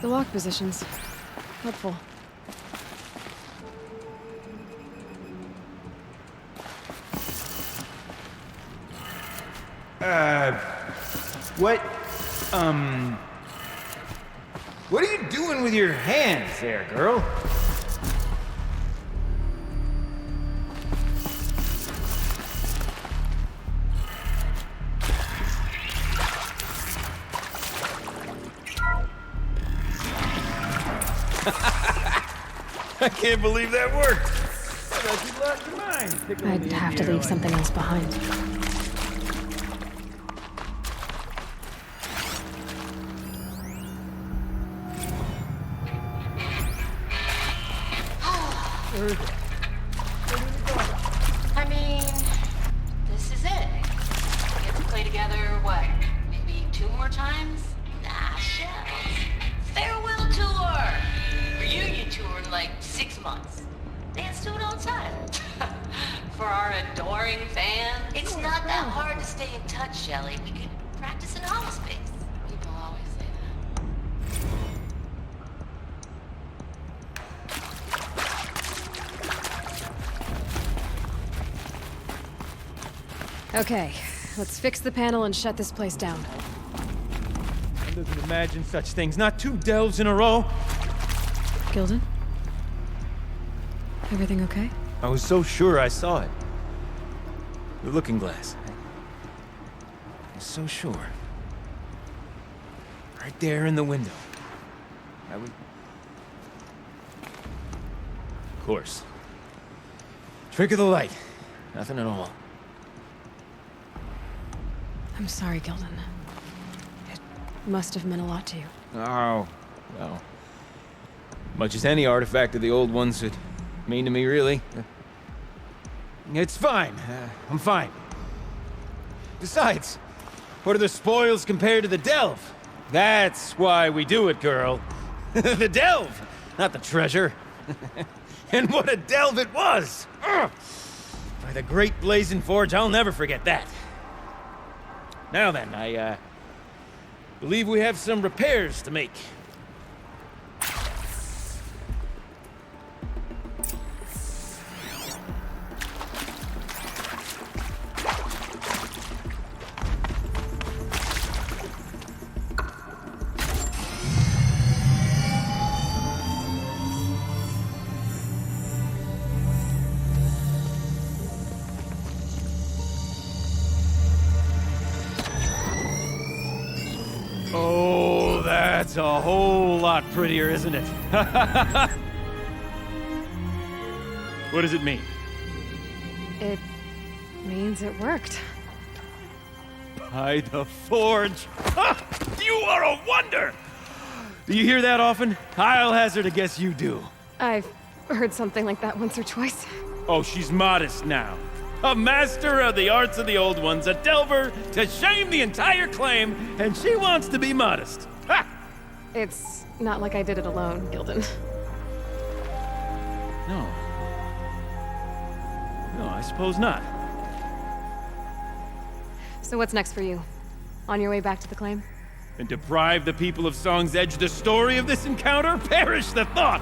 The lock positions. Helpful. What are you doing with your hands there, girl? I can't believe that worked. I thought you lost your mind. I'd have to leave something else behind. I mean, this is it. We get to play together, what, maybe 2 more times? Nah, shells. Farewell tour! Reunion tour in like 6 months. Dance to it all the time. For our adoring fans, it's not that hard to stay in touch, Shelley. We could practice in holospace. People always say that. Okay, let's fix the panel and shut this place down. I doesn't imagine such things. Not 2 delves in a row. Gilden? Everything okay? I was so sure I saw it. The looking glass. I was so sure. Right there in the window. I would... Of course. Trick of the light. Nothing at all. I'm sorry, Gilden. It must have meant a lot to you. Oh, well. Much as any artifact of the old ones would mean to me, really. It's fine. I'm fine. Besides, what are the spoils compared to the delve? That's why we do it, girl. The delve, not the treasure. And what a delve it was! Ugh. By the great blazing forge, I'll never forget that. Now then, I believe we have some repairs to make. Oh, that's a whole lot prettier, isn't it? What does it mean? It means it worked. By the Forge! Ha! You are a wonder! Do you hear that often? I'll hazard a guess you do. I've heard something like that once or twice. Oh, she's modest now. A master of the arts of the old ones, a delver to shame the entire claim, and she wants to be modest. Ha! It's not like I did it alone, Gildan. No. No, I suppose not. So what's next for you? On your way back to the claim? And deprive the people of Song's Edge the story of this encounter? Perish the thought!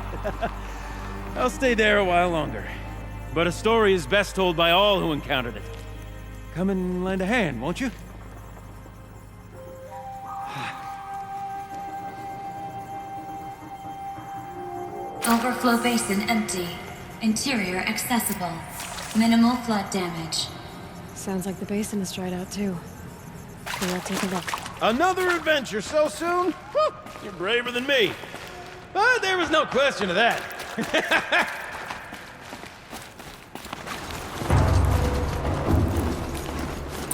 I'll stay there a while longer. But a story is best told by all who encountered it. Come and lend a hand, won't you? Overflow basin empty. Interior accessible. Minimal flood damage. Sounds like the basin is dried out too. Here, I'll take a look. Another adventure so soon? Whew, you're braver than me. But there was no question of that.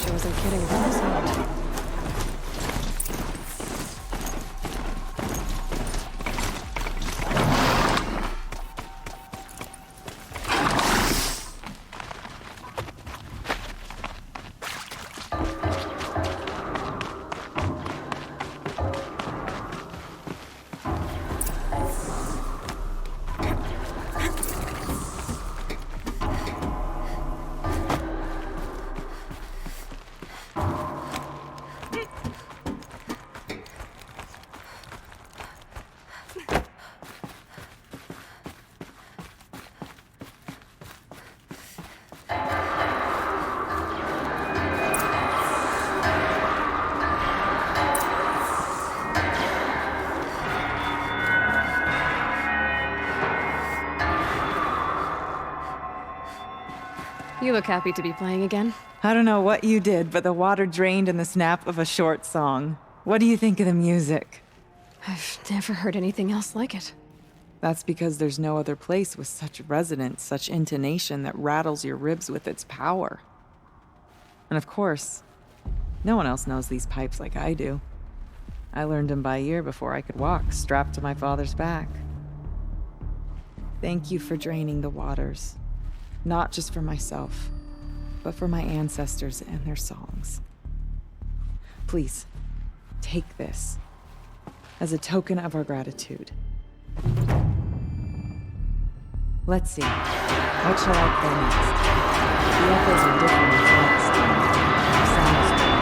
She wasn't kidding about the sound. You look happy to be playing again. I don't know what you did, but the water drained in the snap of a short song. What do you think of the music? I've never heard anything else like it. That's because there's no other place with such resonance, such intonation that rattles your ribs with its power. And of course, no one else knows these pipes like I do. I learned them by ear before I could walk, strapped to my father's back. Thank you for draining the waters. Not just for myself, but for my ancestors and their songs. Please, take this as a token of our gratitude. Let's see. What shall I play next? The echoes are different next time. Sounds good.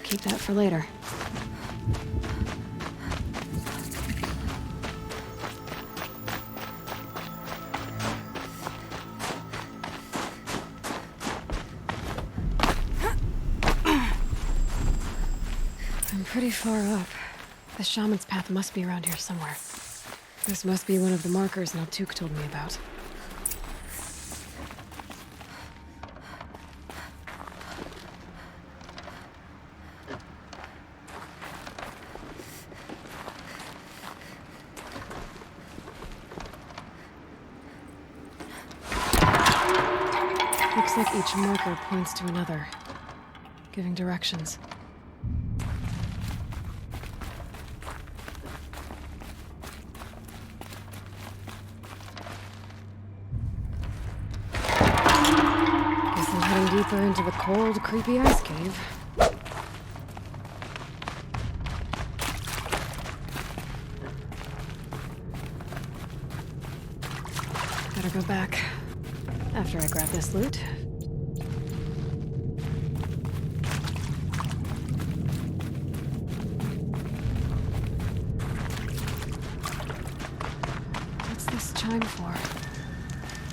Keep that for later. I'm pretty far up. The shaman's path must be around here somewhere. This must be one of the markers Naltuk told me about. Looks like each marker points to another, giving directions. Guess I'm heading deeper into the cold, creepy ice cave. Better go back. After I grab this loot. What's this chime for?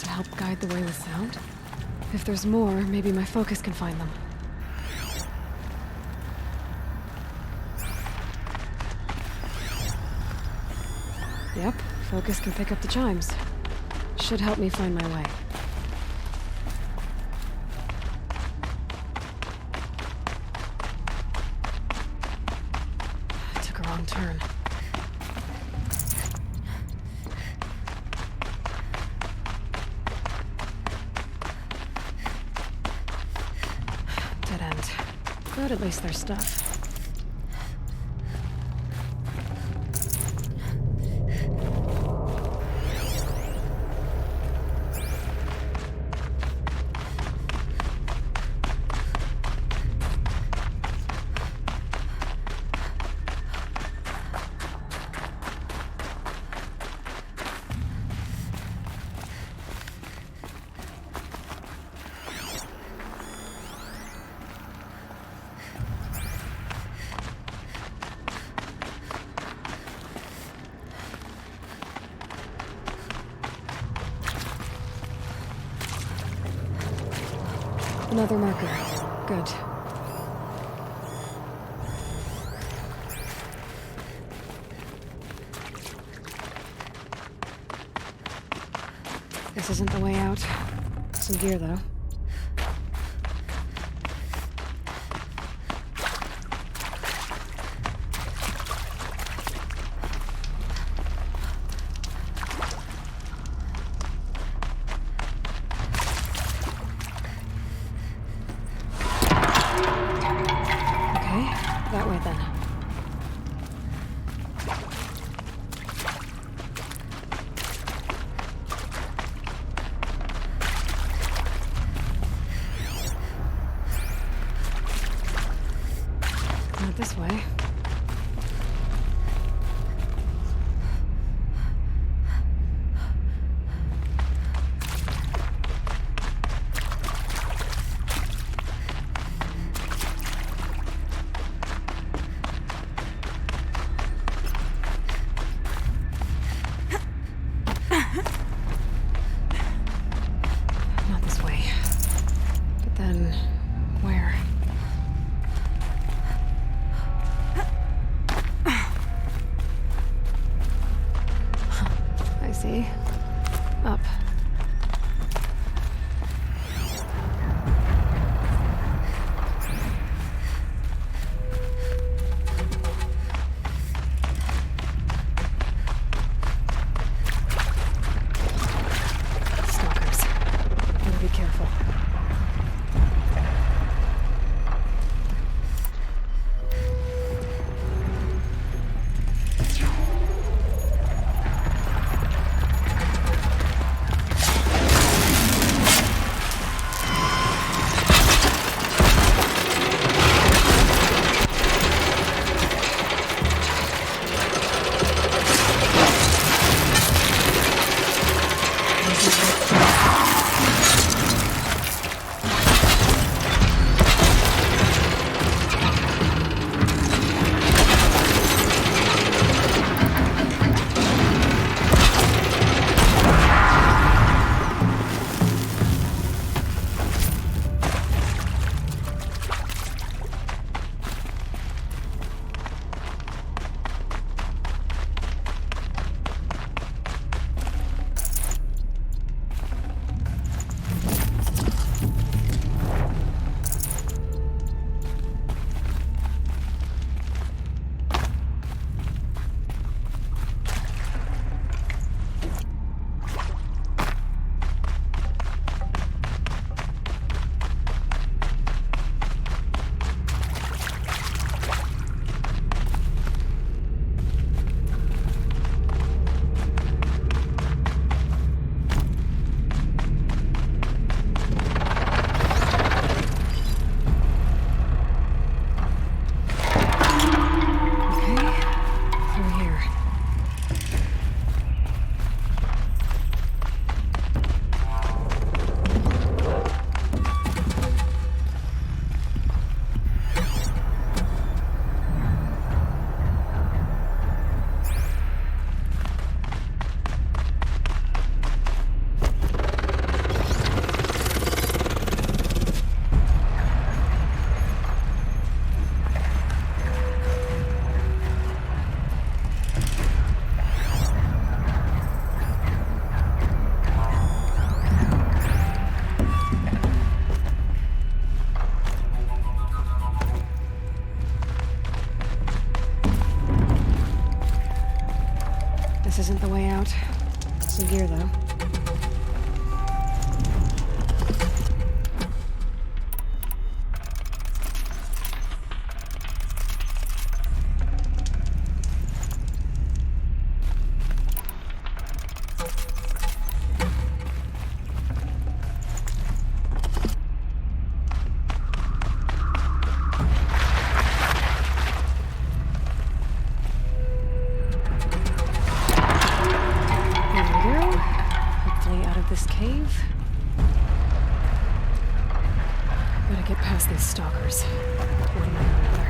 To help guide the way with sound? If there's more, maybe my focus can find them. Yep, focus can pick up the chimes. Should help me find my way. Turn. Dead end. But at least there's stuff. Another marker. Good. This isn't the way out. Some gear, though. That way, then. Not this way. This isn't the way out. Some gear, though. This cave. Gotta get past these stalkers. One way or another.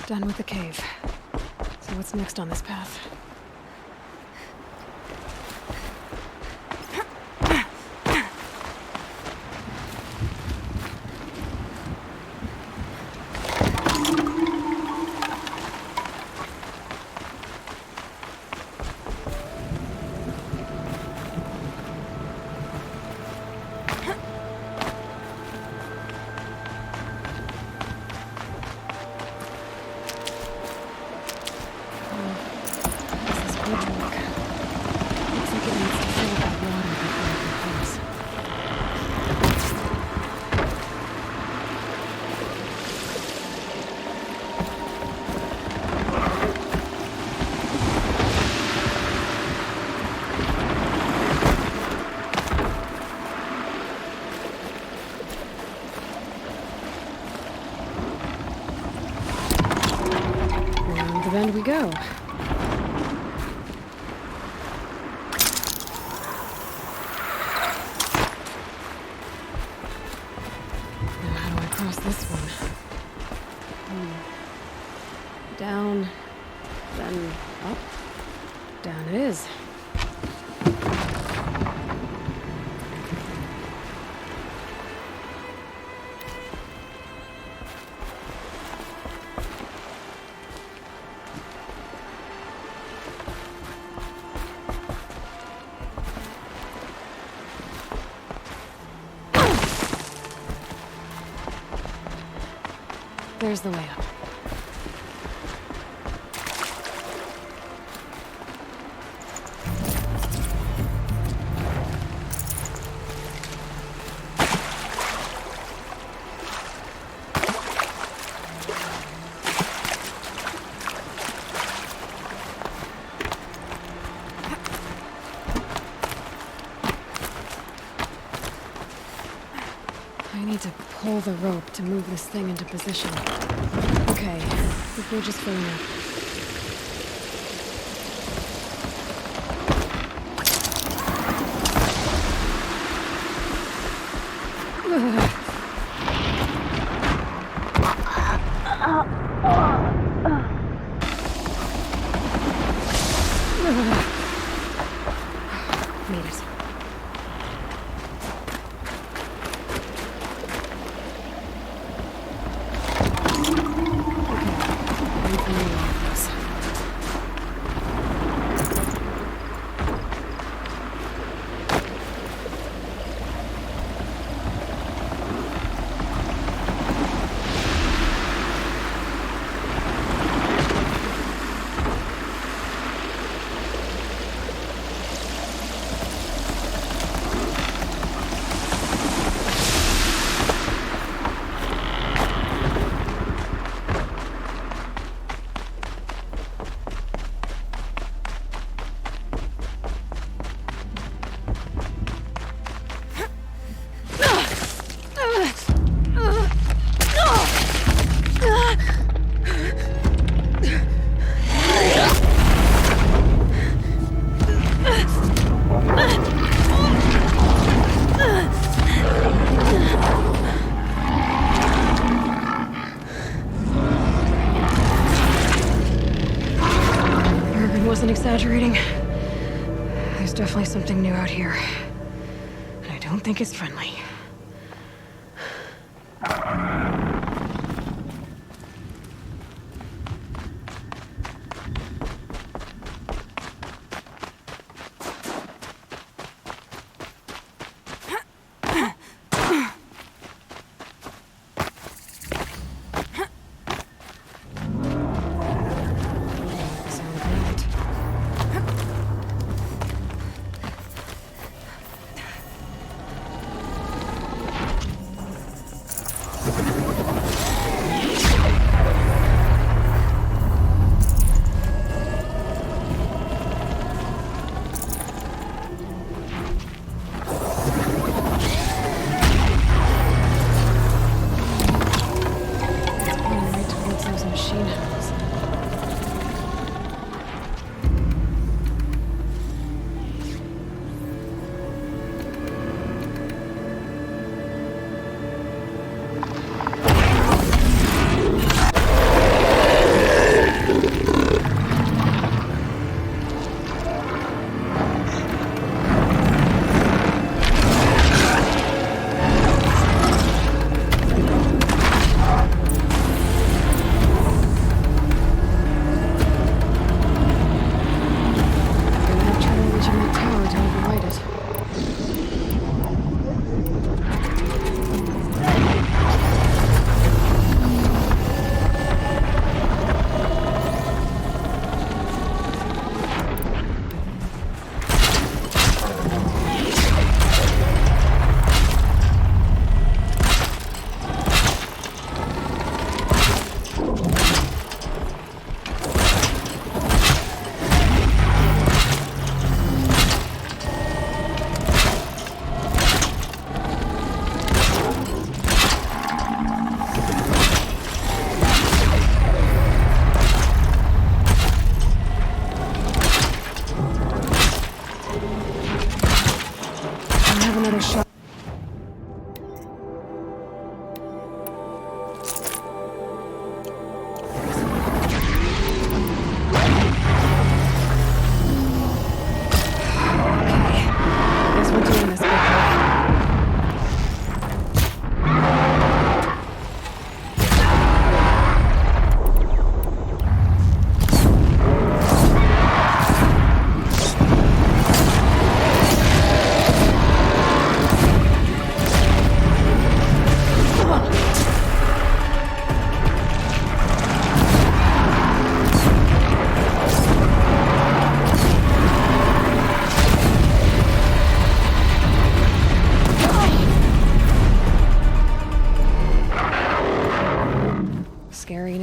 Done with the cave. So what's next on this path? And we go. Now how do I cross this one? Down, then up. Down it is. There's the way up. pull the rope to move this thing into position. Okay, the bridge is filling up. Made it. Exaggerating. There's definitely something new out here. And I don't think it's friendly.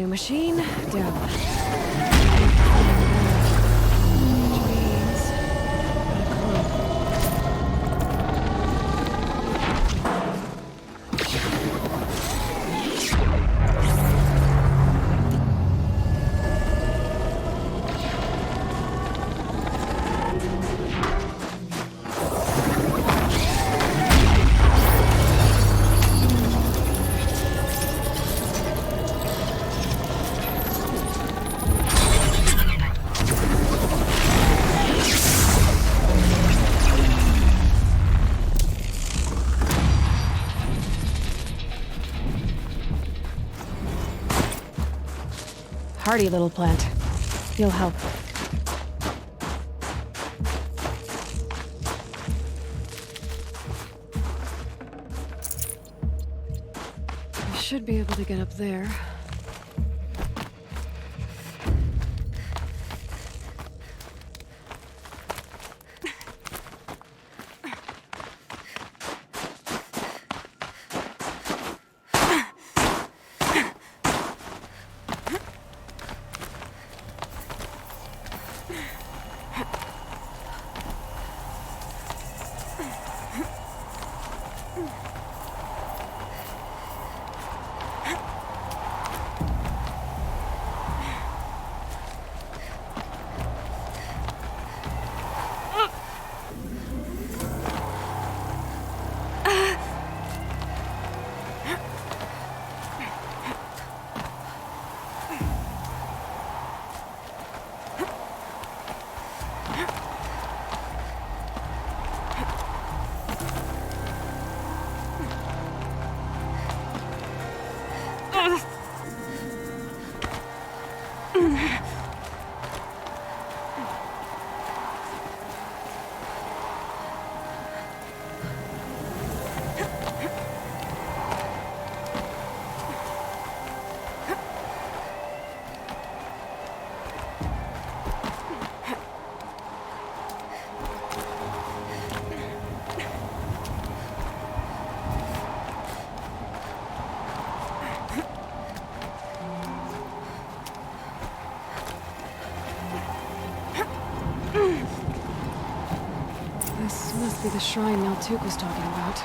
Machine down. hardy little plant. You'll help. I should be able to get up there. This must be the shrine Maltuk was talking about.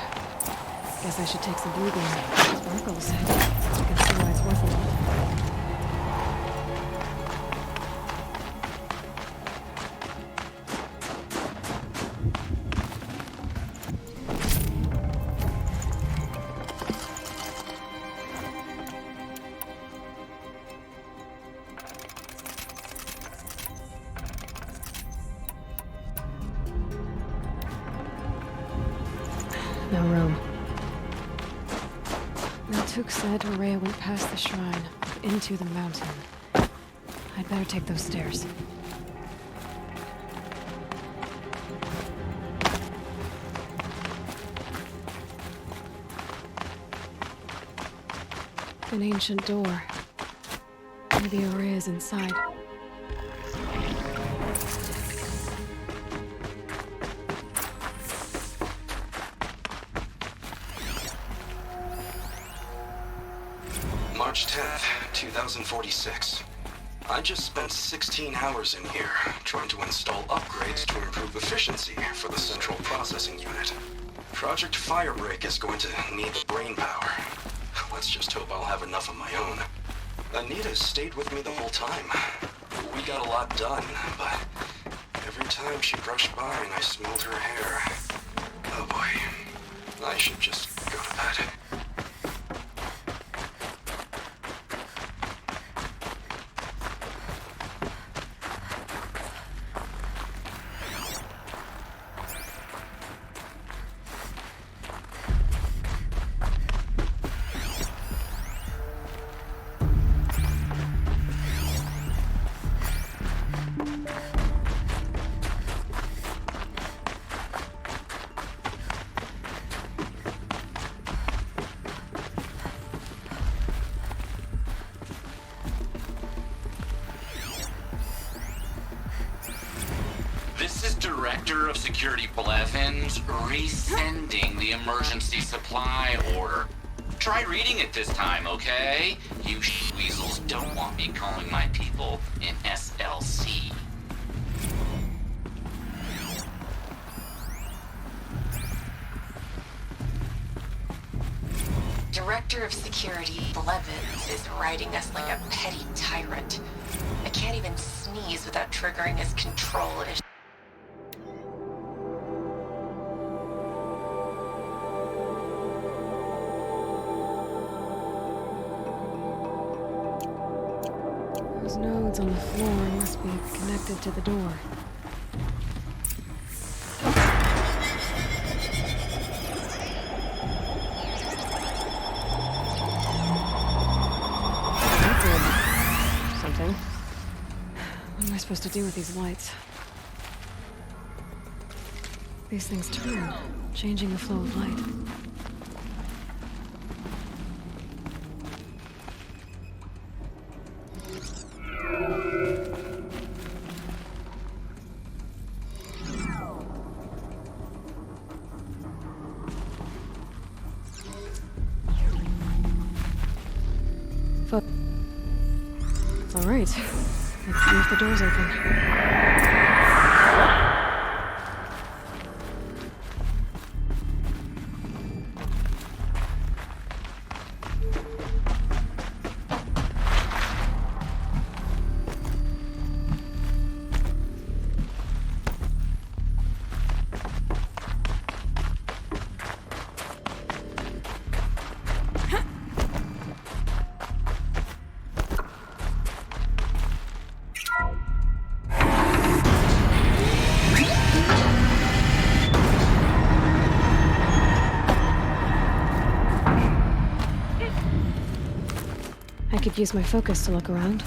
Guess I should take some blue gleam. Sparkles. I can see why it's worth a lot. No room. Maltuk said Rhea went past the shrine, into the mountain. I'd better take those stairs. An ancient door. Maybe Rhea's inside. March 10th, 2046. I just spent 16 hours in here, trying to install upgrades to improve efficiency for the central processing unit. Project Firebreak is going to need the brain power. Let's just hope I'll have enough of my own. Anita stayed with me the whole time. We got a lot done, but every time she brushed by and I smelled her hair... Oh boy. I should just go to bed. This is Director of Security Blevins resending the emergency supply order. Try reading it this time, okay? You weasels don't want me calling my people in SLC. Director of Security Blevins is writing us like a petty tyrant. I can't even sneeze without triggering his control issues. Those nodes on the floor must be connected to the door. tempting. What am I supposed to do with these lights? These things turn, changing the flow of light. All right, let's see if the door's open. I could use my focus to look around.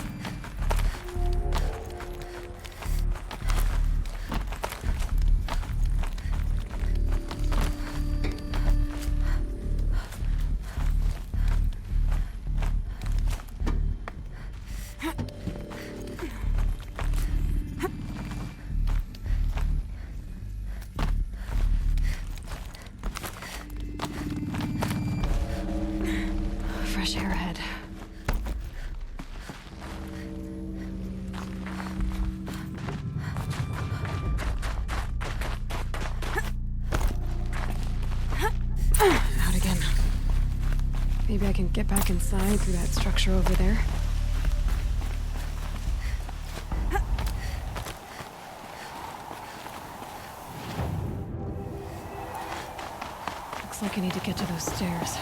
Fresh air ahead. Out again. Maybe I can get back inside through that structure over there. Looks like I need to get to those stairs.